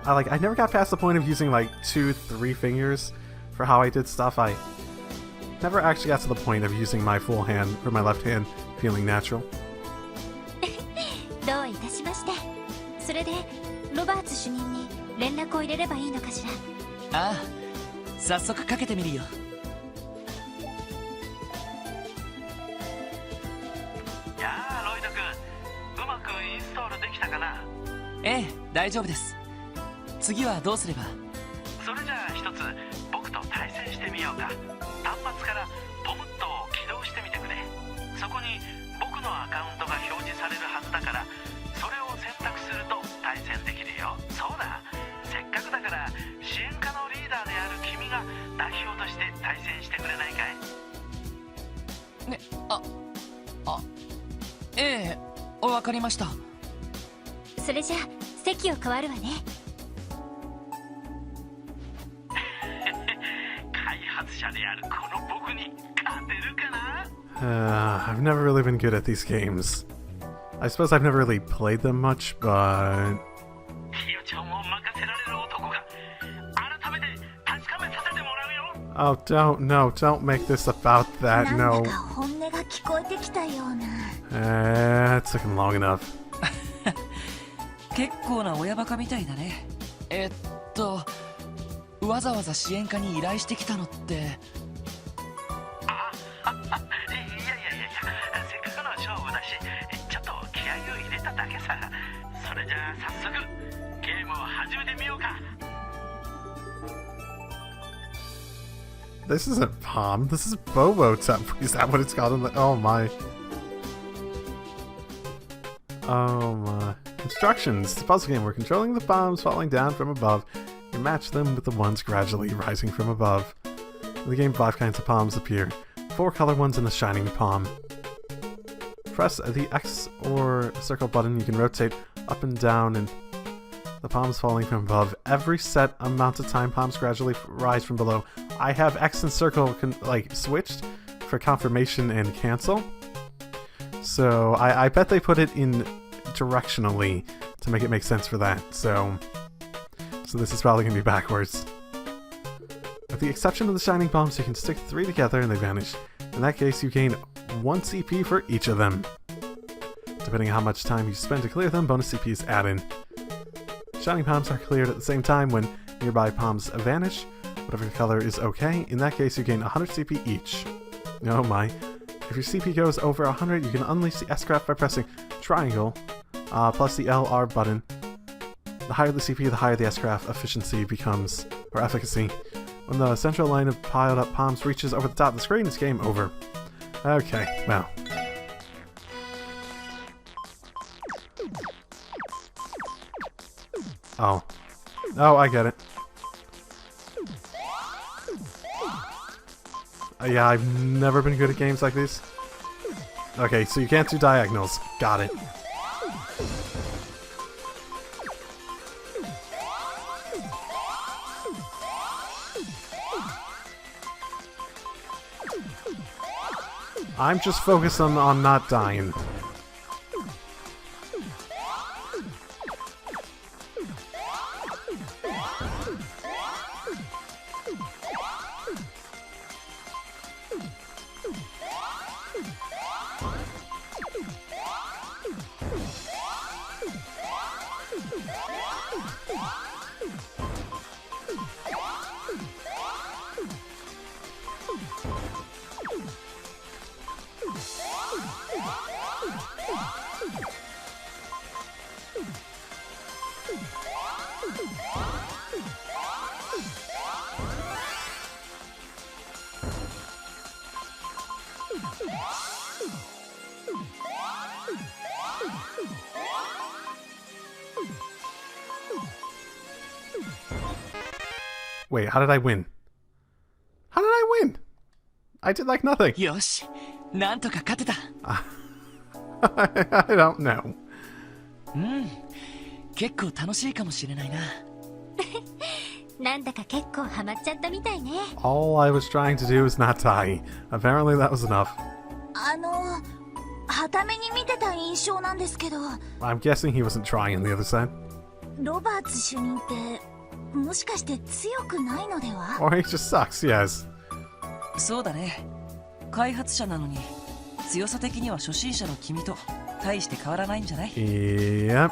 past the point of using like 2-3 fingers for how I did stuff. I never actually got to the point of using my full hand or my left hand feeling natural. どういたしまして。それでロバーツ主任に連絡を入れればいいのかしら。ああ、早速かけてみるよ。やあ、ロイド君、うまくインストールできたかな？ええ、大丈夫です。次はどうすれば？それじゃあ一つ僕と対戦してみようか。端末からポムットを起動してみてくれ。そこに僕のアカウントが表示されるはずだから、それを選択すると対戦できるよ。そうだ、せっかくだから支援課のリーダーである君が代表として対戦してくれないかい？ね、ええ、わかりました。それじゃ席を変わるわね。開発者であるこの僕に勝てるかな。 I've never really been good at these games. I suppose I've never really played them much, but... ティオちゃんを任せられる男が改めて確かめさせてもらうよ。 Oh, don't make this about that, なん no. だか本音が聞こえてきたような。It took him long enough. 結構な親バカみたいだね。わざわざ支援課に依頼してきたのって。いやいやせっかくの勝負だしちょっと気合を入れただけさ。それじゃあ早速ゲームを始めてみようか。 This isn't Palm, this is Bobo Tap. Is that what it's called in the... Oh my. Oh my. Instructions. It's a puzzle game where controlling the bombs falling down from above, you match them with the ones gradually rising from above. In the game, 5 kinds of palms appear. 4 color ones in the shining palm. Press the X or circle button, you can rotate up and down and the palms falling from above. Every set amount of time, palms gradually rise from below. I have X and circle switched for confirmation and cancel. So I bet they put it in directionally to make it make sense for that. So this is probably going to be backwards. With the exception of the shining palms, you can stick 3 together and they vanish. In that case, you gain 1 CP for each of them. Depending on how much time you spend to clear them, bonus CP is added. Shining palms are cleared at the same time when nearby palms vanish. Whatever color is okay. In that case, you gain 100 CP each. Oh my. If your CP goes over 100, you can unleash the S-Craft by pressing triangle plus the LR button. The higher the CP, the higher the S-Craft efficiency becomes, or efficacy. When the central line of piled up palms reaches over the top of the screen, it's game over. Okay, well. Oh. Oh, I get it. Yeah, I've never been good at games like these. Okay, so you can't do diagonals. Got it. I'm just focused on not dying. Wait, how did I win? How did I win? I did like nothing. よし、なんとか勝てた。I don't know. 結構楽しいかもしれないな。なんだか結構ハマっちゃったみたいね。All I was trying to do was not die. Apparently that was enough. はために見てた印象なんですけど、 I'm guessing he wasn't trying on the other side. ロバーツ主任ってもしかして強くないのでは？ Or he just sucks, yes. そうだね。開発者なのに強さ的には初心者の君と大して変わらないんじゃない？ Yep.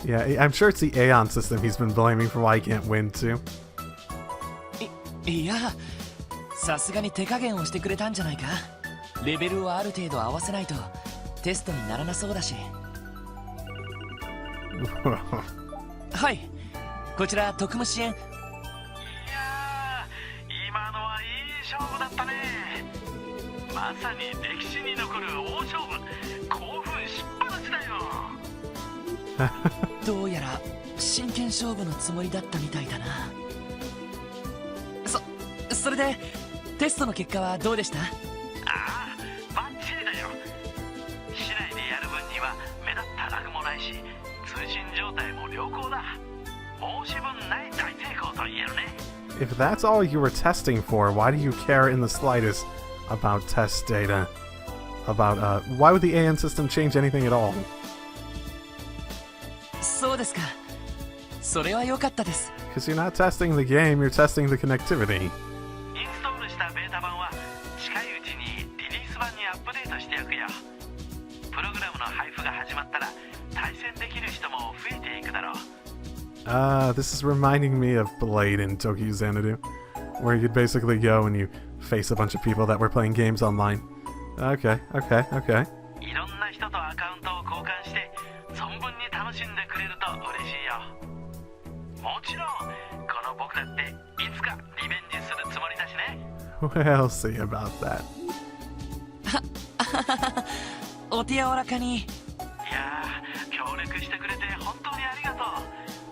Yeah, I'm sure it's the Aeon system he's been blaming for why he can't win too. いや、さすがに手加減をしてくれたんじゃないか。レベルをある程度合わせないとテストにならなそうだし。はい、こちら特務支援。いやー、今のはいい勝負だったね。まさに歴史に残る大勝負。興奮しっぱなしだよ。どうやら真剣勝負のつもりだったみたいだな。それでテストの結果はどうでした？ああ、バッチリだよ。市内でやる分には目態も良好だ。申し分ない大成功と言えるね。If that's all you were testing for, why do you care in the slightest about test data? About, why would the AN system change anything at all? そうですか。それは良かったです。 Because you're not testing the game, you're testing the connectivity. インストールしたベータ版は近いうちにリリース版にアップデートしておくよ。プログラムの配布が始まったら対戦できる人も増えていくだろう。This is reminding me of Blade in Tokyo Xanadu, where you could basically go and you face a bunch of people that were playing games online. Okay. いろんな人とアカウントを交換して存分に楽しんでくれると嬉しいよ。もちろんこの僕だっていつかリベンジするつもりだしね。We'll see about that. お手柔らかに。いやー、協力してくれて本当にありがとう。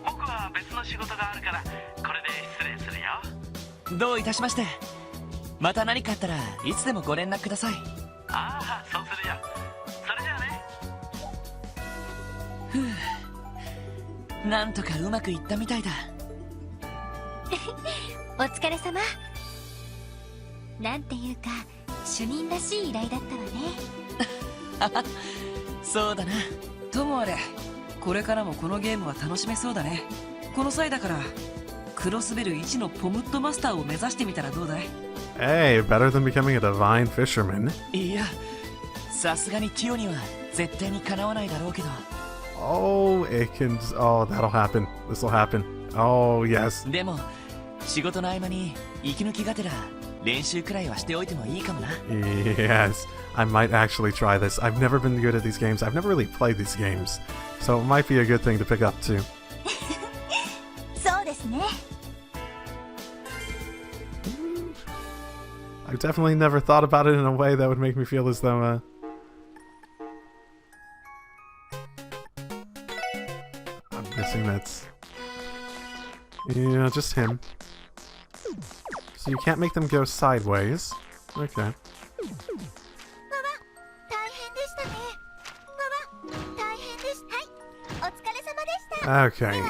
僕は別の仕事があるからこれで失礼するよ。どういたしまして。また何かあったらいつでもご連絡ください。ああ、そうするよ。それじゃあね。ふう、なんとかうまくいったみたいだ。お疲れ様。なんていうか主任らしい依頼だったわね。そうだな。ともあれ、これからもこのゲームは楽しめそうだね。この際だからクロスベル1のポムットマスターを目指してみたらどうだい？ Hey, better than becoming a divine fisherman. いや、さすがにティオには絶対にかなわないだろうけど。Oh, that'll happen. This'll happen. Oh, yes. でも仕事の合間に息抜きがてら練習くらいはしておいてもいいかもな。 Yes, I might actually try this. I've never been good at these games. I've never really played these games. So it might be a good thing to pick up too. そうですね。I've definitely never thought about it in a way that would make me feel as though, I'm guessing that's... Yeah, just him. So you can't make them go sideways. Okay. 大変でしたね。大変です。はい、お疲れ様でした。 Okay.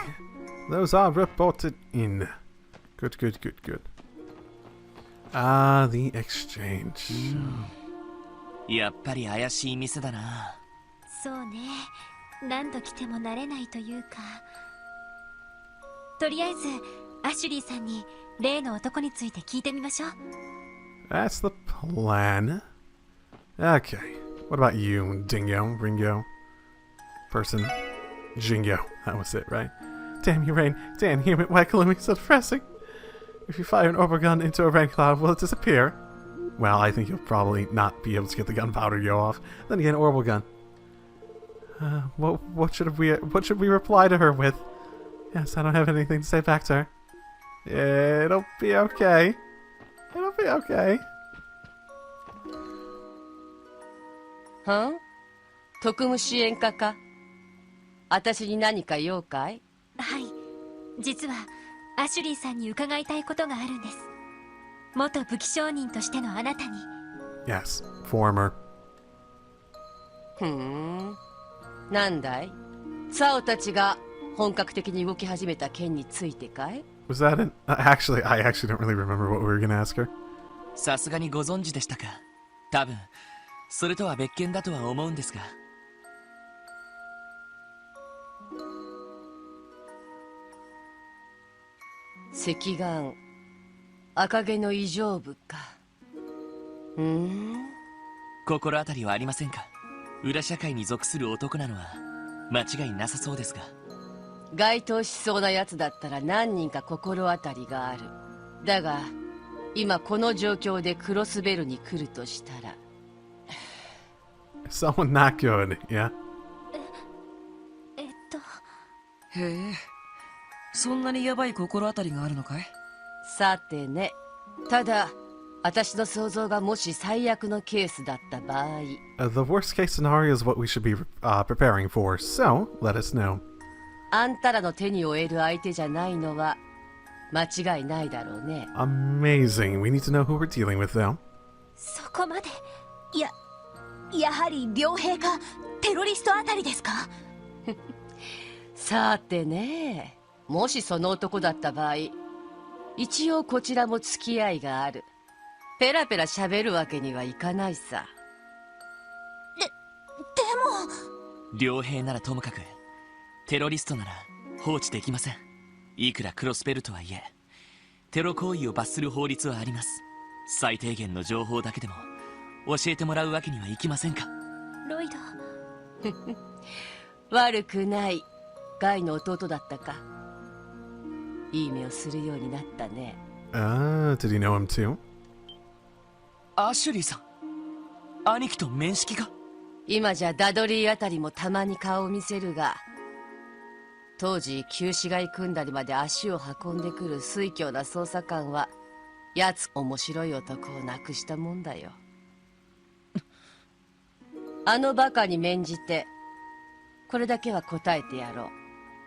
Those are reported in. Good. The exchange. やっぱり怪しい店だな。そうね。何度来ても慣れないというか。とりあえずアシュリーさんに例の男について聞いてみましょう。 That's the plan. Okay. What about you, Dingo, Ringo? Person? Jingo. That was it, right? Damn you, Rain. Damn human. Why calling me so depressing? If you fire an orbital gun into a rain cloud, will it disappear? Well, I think you'll probably not be able to get the gunpowder to go off. Then again, orbital gun. What should we reply to her with? Yes, I don't have anything to say back to her. It'll be okay. It'll be okay. はん？特務支援課か？私に何か用かい？はい。実はアシュリーさんに伺いたいことがあるんです。元武器商人としてのあなたに。Yes, former. なんだい？サオたちが本格的に動き始めた件についてかい？ Was that actually, I actually don't really remember what we were gonna ask her. さすがにご存知でしたか。多分それとは別件だとは思うんですが。赤眼、赤毛の異常部か。心当たりはありませんか。裏社会に属する男なのは間違いなさそうですが。該当しそうなやつだったら何人か心当たりがある。だが今この状況でクロスベルに来るとしたら。Someone not good, yeah? へえ、そんなにヤバい心当たりがあるのかい？さてね。ただ私の想像がもし最悪のケースだった場合、The worst case scenario is what we should be preparing for, so let us know. あんたらの手に負える相手じゃないのは間違いないだろうね。Amazing. We need to know who we're dealing with, though. そこまで。やはり両兵かテロリストあたりですか？さてね、もしその男だった場合、一応こちらも付き合いがある。ペラペラ喋るわけにはいかないさ。でも良兵ならともかくテロリストなら放置できません。いくらクロスベルとはいえテロ行為を罰する法律はあります。最低限の情報だけでも教えてもらうわけにはいきませんか。ロイド。悪くない。ガイの弟だったか。いい目をするようになったね。Did you know him too? アシュリーさん、兄貴と面識が。今じゃダドリーあたりもたまに顔を見せるが、当時旧市街組んだりまで足を運んでくる酔狂な捜査官は、やつ面白い男を亡くしたもんだよ。あのバカに免じてこれだけは答えてやろう。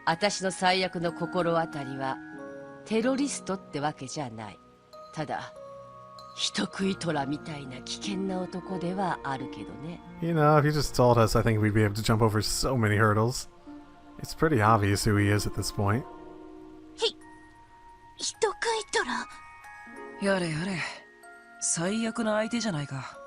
私の最悪の心当たりはテロリストってわけじゃない。ただ人食い虎みたいな危険な男ではあるけどね。You know, if you just told us, I think we'd be able to jump over so many hurdles. It's pretty obvious who he is at this point. 人食いとら。やれやれ、最悪な相手じゃないか。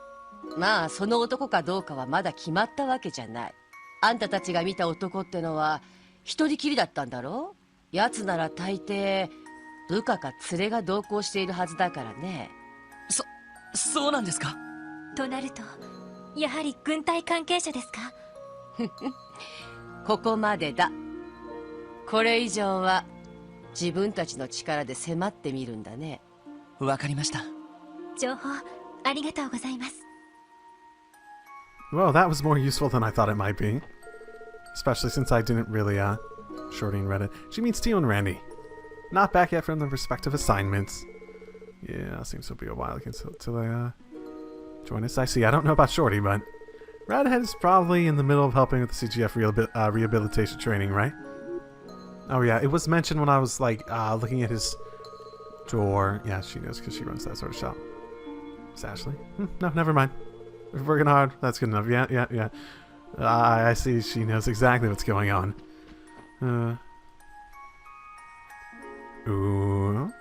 まあその男かどうかはまだ決まったわけじゃない。あんたたちが見た男ってのは一人きりだったんだろう。奴なら大抵部下か連れが同行しているはずだからね。そうなんですか。となるとやはり軍隊関係者ですか。ここまでだ。これ以上は自分たちの力で迫ってみるんだね。わかりました。情報ありがとうございます。Well, that was more useful than I thought it might be. Especially since I didn't really, Shorty and Reddit. She meets Tio and Randy. Not back yet from their respective assignments. Yeah, seems to be a while until they, join us. I see. I don't know about Shorty, but Redhead is probably in the middle of helping with the CGF rehabilitation training, right? Oh, yeah. It was mentioned when I was, like, looking at his door. Yeah, she knows because she runs that sort of shop. It's Ashley. No, never mind. We're working hard. That's good enough. Yeah. I see. She knows exactly what's going on. Ooh.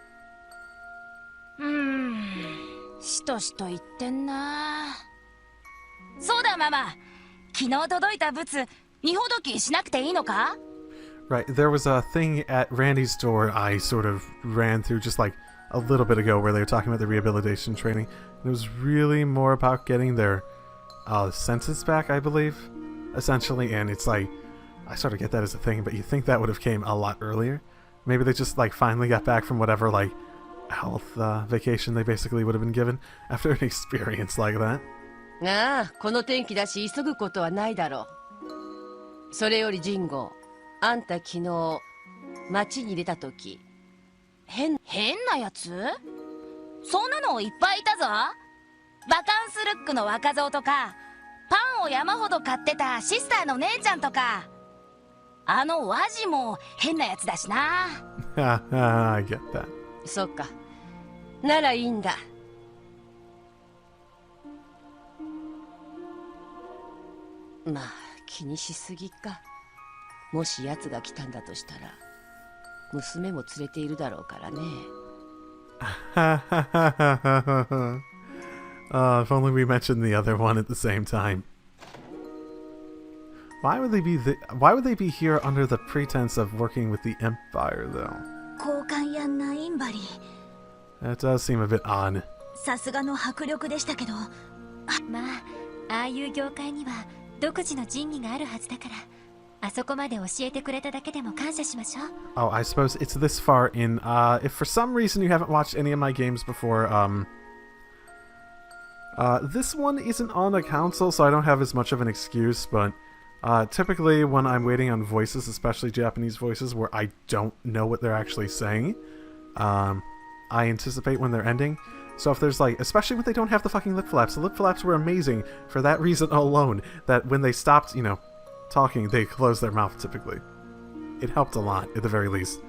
しとしと言ってんな。そうだママ、昨日届いたブツ荷ほどきしなくていいのか。 Right, there was a thing at Randy's store I sort of ran through just like a little bit ago where they were talking about the rehabilitation training. And it was really more about getting their senses back, I believe, essentially. And it's like, I sort of get that as a thing, but you think that would have came a lot earlier. Maybe they just like finally got back from whatever like health vacation they basically would have been given after an experience like that. ああ、この天気だし急ぐことはないだろう。それよりジンゴ、あんた昨日町に出た時変なやつ。そんなのいっぱいいたぞ。バカンスルックの若造とか、パンを山ほど買ってたシスターの姉ちゃんとか、あのワジも変なやつだしな。I get that. そうか、ならいいんだ。まあ気にしすぎか。もし奴が来たんだとしたら娘も連れているだろうからね。If only we mentioned the other one at the same time. Why would they be here under the pretense of working with the Empire, though? 交換やナインバリ。 That does seem a bit odd. さすがの迫力でしたけど。まあ、ああいう業界には独自の仁義があるはずだから、あそこまで教えてくれただけでも感謝しましょう。Oh, I suppose it's this far in. If for some reason you haven't watched any of my games before, this one isn't on a console, so I don't have as much of an excuse, but typically when I'm waiting on voices, especially Japanese voices, where I don't know what they're actually saying, I anticipate when they're ending. So if there's like, especially when they don't have the fucking lip flaps, the lip flaps were amazing for that reason alone, that when they stopped, you know, talking, they closed their mouth typically. It helped a lot, at the very least.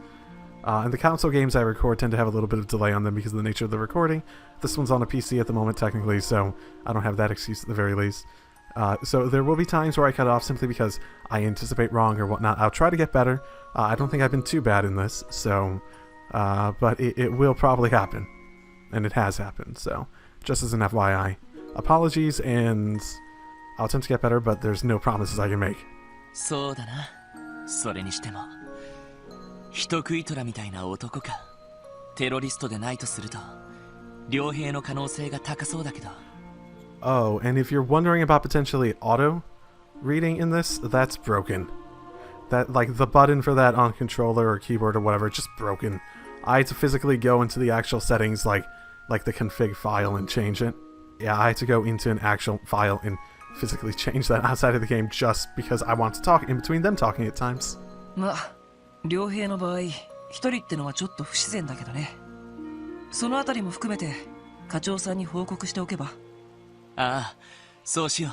And the console games I record tend to have a little bit of delay on them because of the nature of the recording. This one's on a PC at the moment, technically, so I don't have that excuse at the very least. So there will be times where I cut it off simply because I anticipate wrong or whatnot. I'll try to get better. I don't think I've been too bad in this, so... but it will probably happen. And it has happened, so... Just as an FYI. Apologies, and... I'll attempt to get better, but there's no promises I can make. そうだな。それにしても人食い虎みたいな男か。テロリストでないとすると両兵の可能性が高そうだけど。Oh, and if you're wondering about potentially auto reading in this, that's broken. That, like, the button for that on controller or keyboard or whatever, just broken. I had to physically go into the actual settings, like the config file and change it. Yeah, I had to go into an actual file and physically change that outside of the game just because I want to talk in between them talking at times. まあ、両兵の場合、一人ってのはちょっと不自然だけどね。そのあたりも含めて課長さんに報告しておけば。ああ、そうしよう。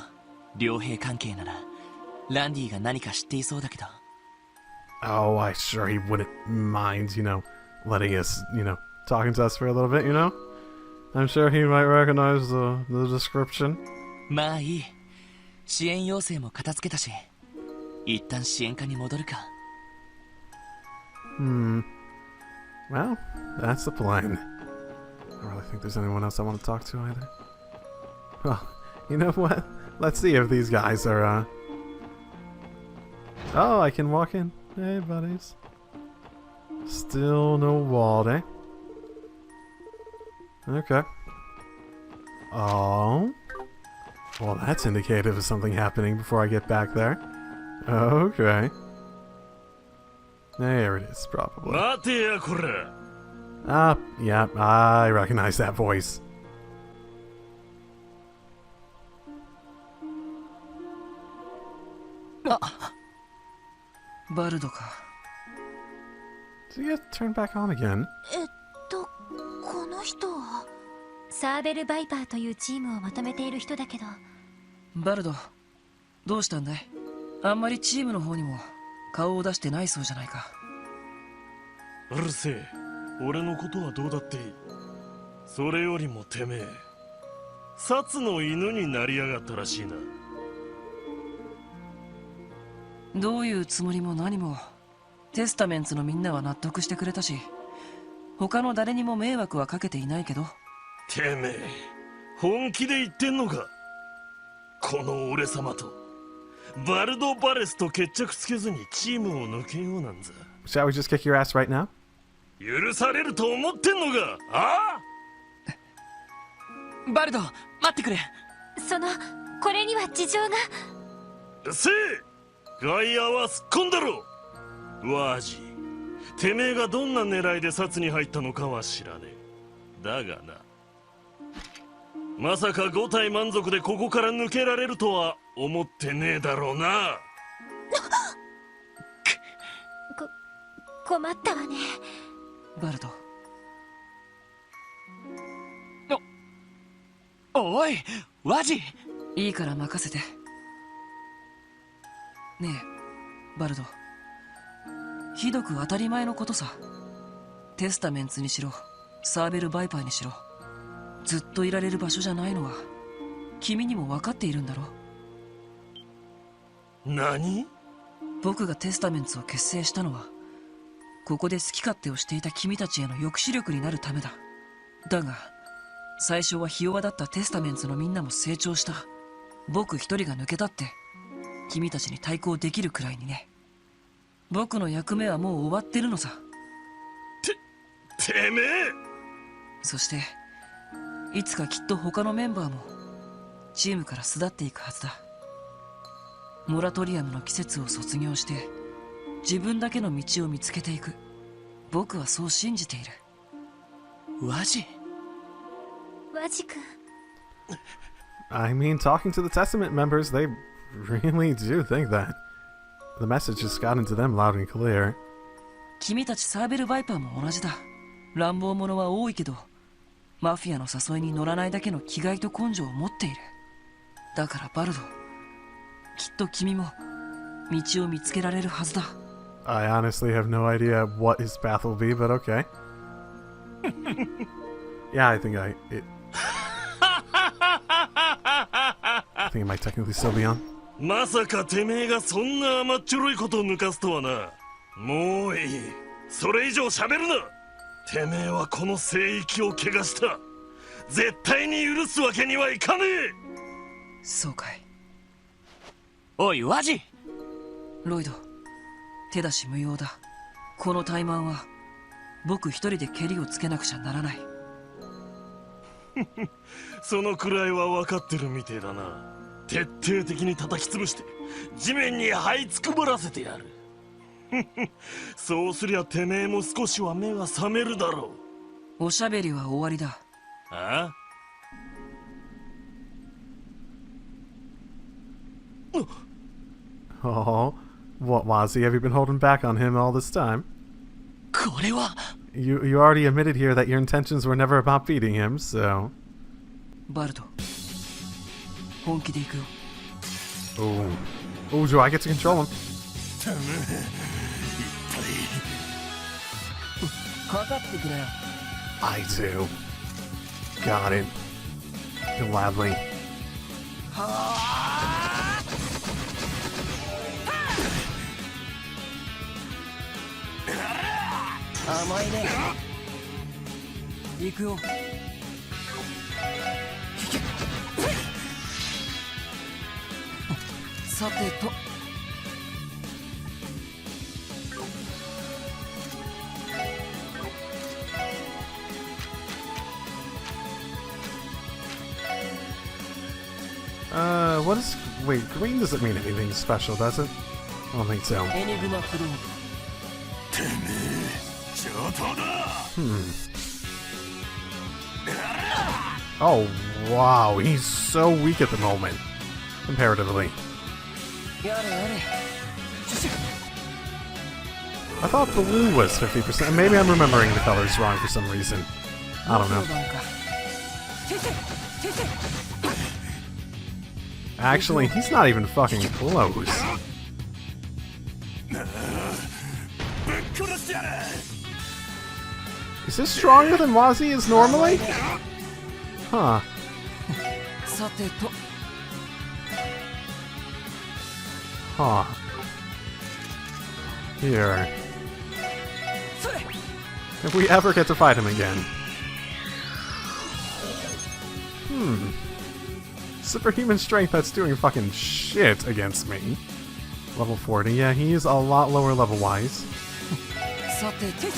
両兵関係ならランディが何か知っていそうだけど。Oh, I'm sure he wouldn't mind, letting us, talking to us for a little bit, I'm sure he might recognize the description. まあいい。支援要請も片付けたし、一旦支援課に戻るか。Well, that's the plan. I don't really think there's anyone else I want to talk to either. Well, you know what? Let's see if these guys are, Oh, I can walk in. Hey, buddies. Still no wall, eh? Okay. Oh. Well, that's indicative of something happening before I get back there. Okay. There it is, probably. Yeah, I recognize that voice. Bardo か。 Did he get turned back on again? この人はサーベル・バイパーというチームをまとめている人だけど。バルド、どうしたんだい？あんまりチームの方にも顔を出してないそうじゃないか。うるせえ、俺のことはどうだっていい。それよりもてめえ、殺の犬になりやがったらしいな。どういうつもりも何も、テスタメンツのみんなは納得してくれたし、他の誰にも迷惑はかけていないけど。てめえ、本気で言ってんのか？この俺様とバルド・バレスと決着つけずにチームを抜けようなんざ。Shall we just kick your ass right now? 許されると思ってんのか？あバルド、待ってくれ。これには事情が。せえ、外野はすっ込んだろ。ワージ、てめえがどんな狙いで殺に入ったのかは知らねえ。だがな、まさか5体満足でここから抜けられるとは思ってねえだろうな。困ったわね。バルド。おい、ワジ。いいから任せて。ねえ、バルド。ひどく当たり前のことさ。テスタメンツにしろ、サーベル・バイパーにしろ、ずっといられる場所じゃないのは君にも分かっているんだろ。何？僕がテスタメンツを結成したのは、ここで好き勝手をしていた君たちへの抑止力になるためだ。だが最初はひ弱だったテスタメンツのみんなも成長した。僕一人が抜けたって君たちに対抗できるくらいにね。僕の役目はもう終わってるのさ。てめえ。そしていつかきっと他のメンバーもチームから巣立っていくはずだ。モラトリアムの季節を卒業して自分だけの道を見つけていく。僕はそう信じている。ワジ？ワジ君。I mean, talking to the Testament members, they really do think that. The message just got into them loud and clear. 君たちサーベル・バイパーも同じだ。乱暴者は多いけど、マフィアの誘いに乗らないだけの気概と根性を持っている。だからバルド、きっと君も道を見つけられるはずだ。I honestly have no idea what his path will be, but okay. Yeah, I think think it might technically still be on. まさかてめえがそんな甘っちょろいことを抜かすとはな。もういい。それ以上喋るな。てめえはこの聖域を汚した。絶対に許すわけにはいかねえ。そうかい。おいワジ。ロイド、手出し無用だ。この怠慢は僕一人でケリをつけなくちゃならない。そのくらいは分かってるみてえだな。徹底的に叩き潰して地面に這いつくばらせてやる。そうすりゃてめえも少しは目が覚めるだろう。おしゃべりは終わりだ。ああOh, what, Wazzy? Have you been holding back on him all this time? これは You already admitted here that your intentions were never about beating him, so... バルト、本気で行くよ。Oh, do I get to control him? かかってくれよ。I do. Got it. Gladly. 甘いね。行くよ。さてと。What is... Wait, green doesn't mean anything special, does it? I don't think so. エニグマクローン。 Oh, wow, he's so weak at the moment, comparatively. やれやれ。 I thought blue was 50%. Maybe I'm remembering the colors wrong for some reason. I don't know. Actually, he's not even fucking close. Is this stronger than Wazzy is normally? Huh. さてと。 Huh. Here. If we ever get to fight him again. Superhuman strength that's doing fucking shit against me. Level 40. Yeah, he's a lot lower level-wise. さてと。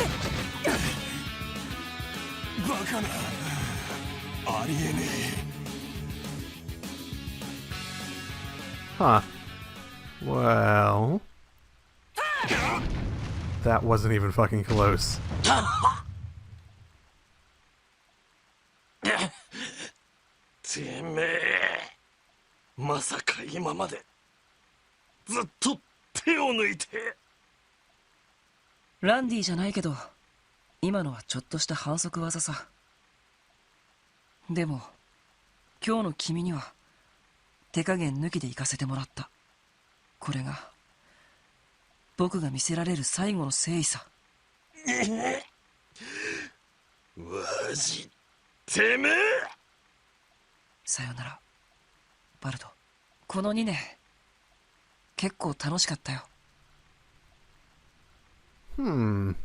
Huh. Well... That wasn't even fucking close. てめえ、まさか今までずっと手を抜いて。ランディじゃないけど、今のはちょっとした反則技さ。でも今日の君には手加減抜きで行かせてもらった。これが僕が見せられる最後の誠意さ。マジてめえ。さよならバルト。この2年結構楽しかったよ。 Where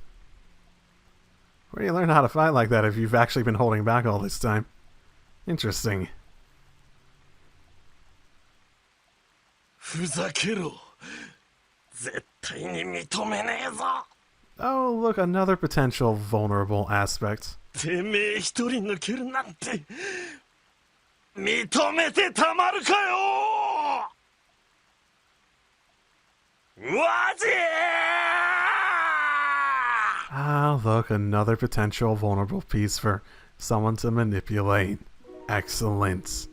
do you learn how to fight like that if you've actually been holding back all this time? Interesting. ふざけろ。絶対に認めねえぞ。 Oh, look, another potential vulnerable aspect. てめえ一人抜けるなんて認めてたまるかよ。わじAh, look, another potential vulnerable piece for someone to manipulate. Excellent.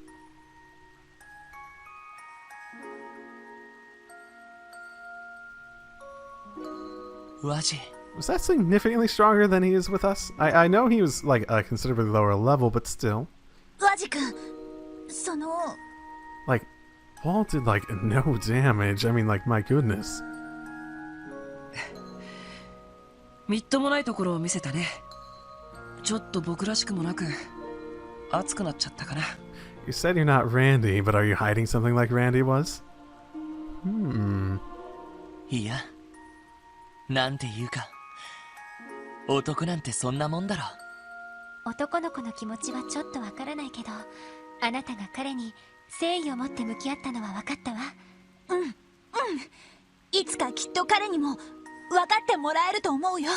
Waji. Was that significantly stronger than he is with us? I know he was, like, a considerably lower level, but still. ワジ君、その Like, Paul did, like, no damage. I mean, like, my goodness. みっともないところを見せたね。ちょっと僕らしくもなく熱くなっちゃったかな。You said you're not Randy, but are you hiding something like Randy was? いや、なんていうか、男なんてそんなもんだろ。男の子の気持ちはちょっとわからないけど、あなたが彼に誠意を持って向き合ったのは分かったわ。いつかきっと彼にも分かってもらえると思うよ。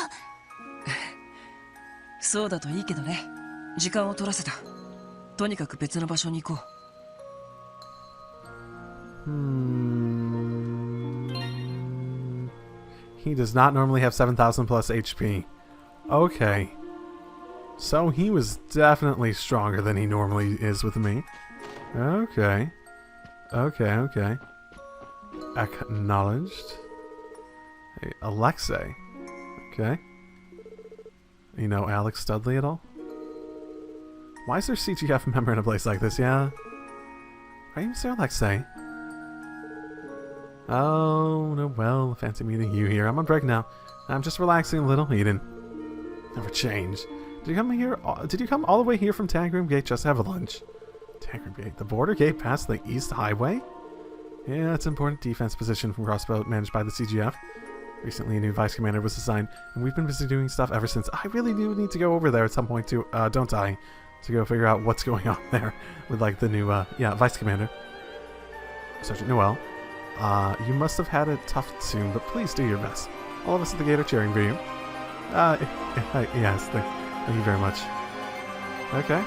そうだといいけどね。時間を取らせた。とにかく別の場所に行こう。He does not normally have 7,000 plus HP. Okay. So he was definitely stronger than he normally is with me. Okay. Okay. Acknowledged. Hey, Alexei. Okay. You know Alex Studley at all? Why is there a CGF member in a place like this, yeah? Are you Mr. Alexei? Oh, no, well, fancy meeting you here. I'm on break now. I'm just relaxing a little, eating. Never change. Did you come all the way here from Tangram Gate just to have a lunch? Tangram Gate? The border gate past the East Highway? Yeah, it's an important defense position from Crossbell managed by the CGF. Recently, a new vice commander was assigned, and we've been busy doing stuff ever since. I really do need to go over there at some point, too, don't I? To go figure out what's going on there with, like, the new, vice commander. Sergeant Noel. You must have had a tough soon, but please do your best. All of us at the gate are cheering for you. Yes, thank you very much. Okay.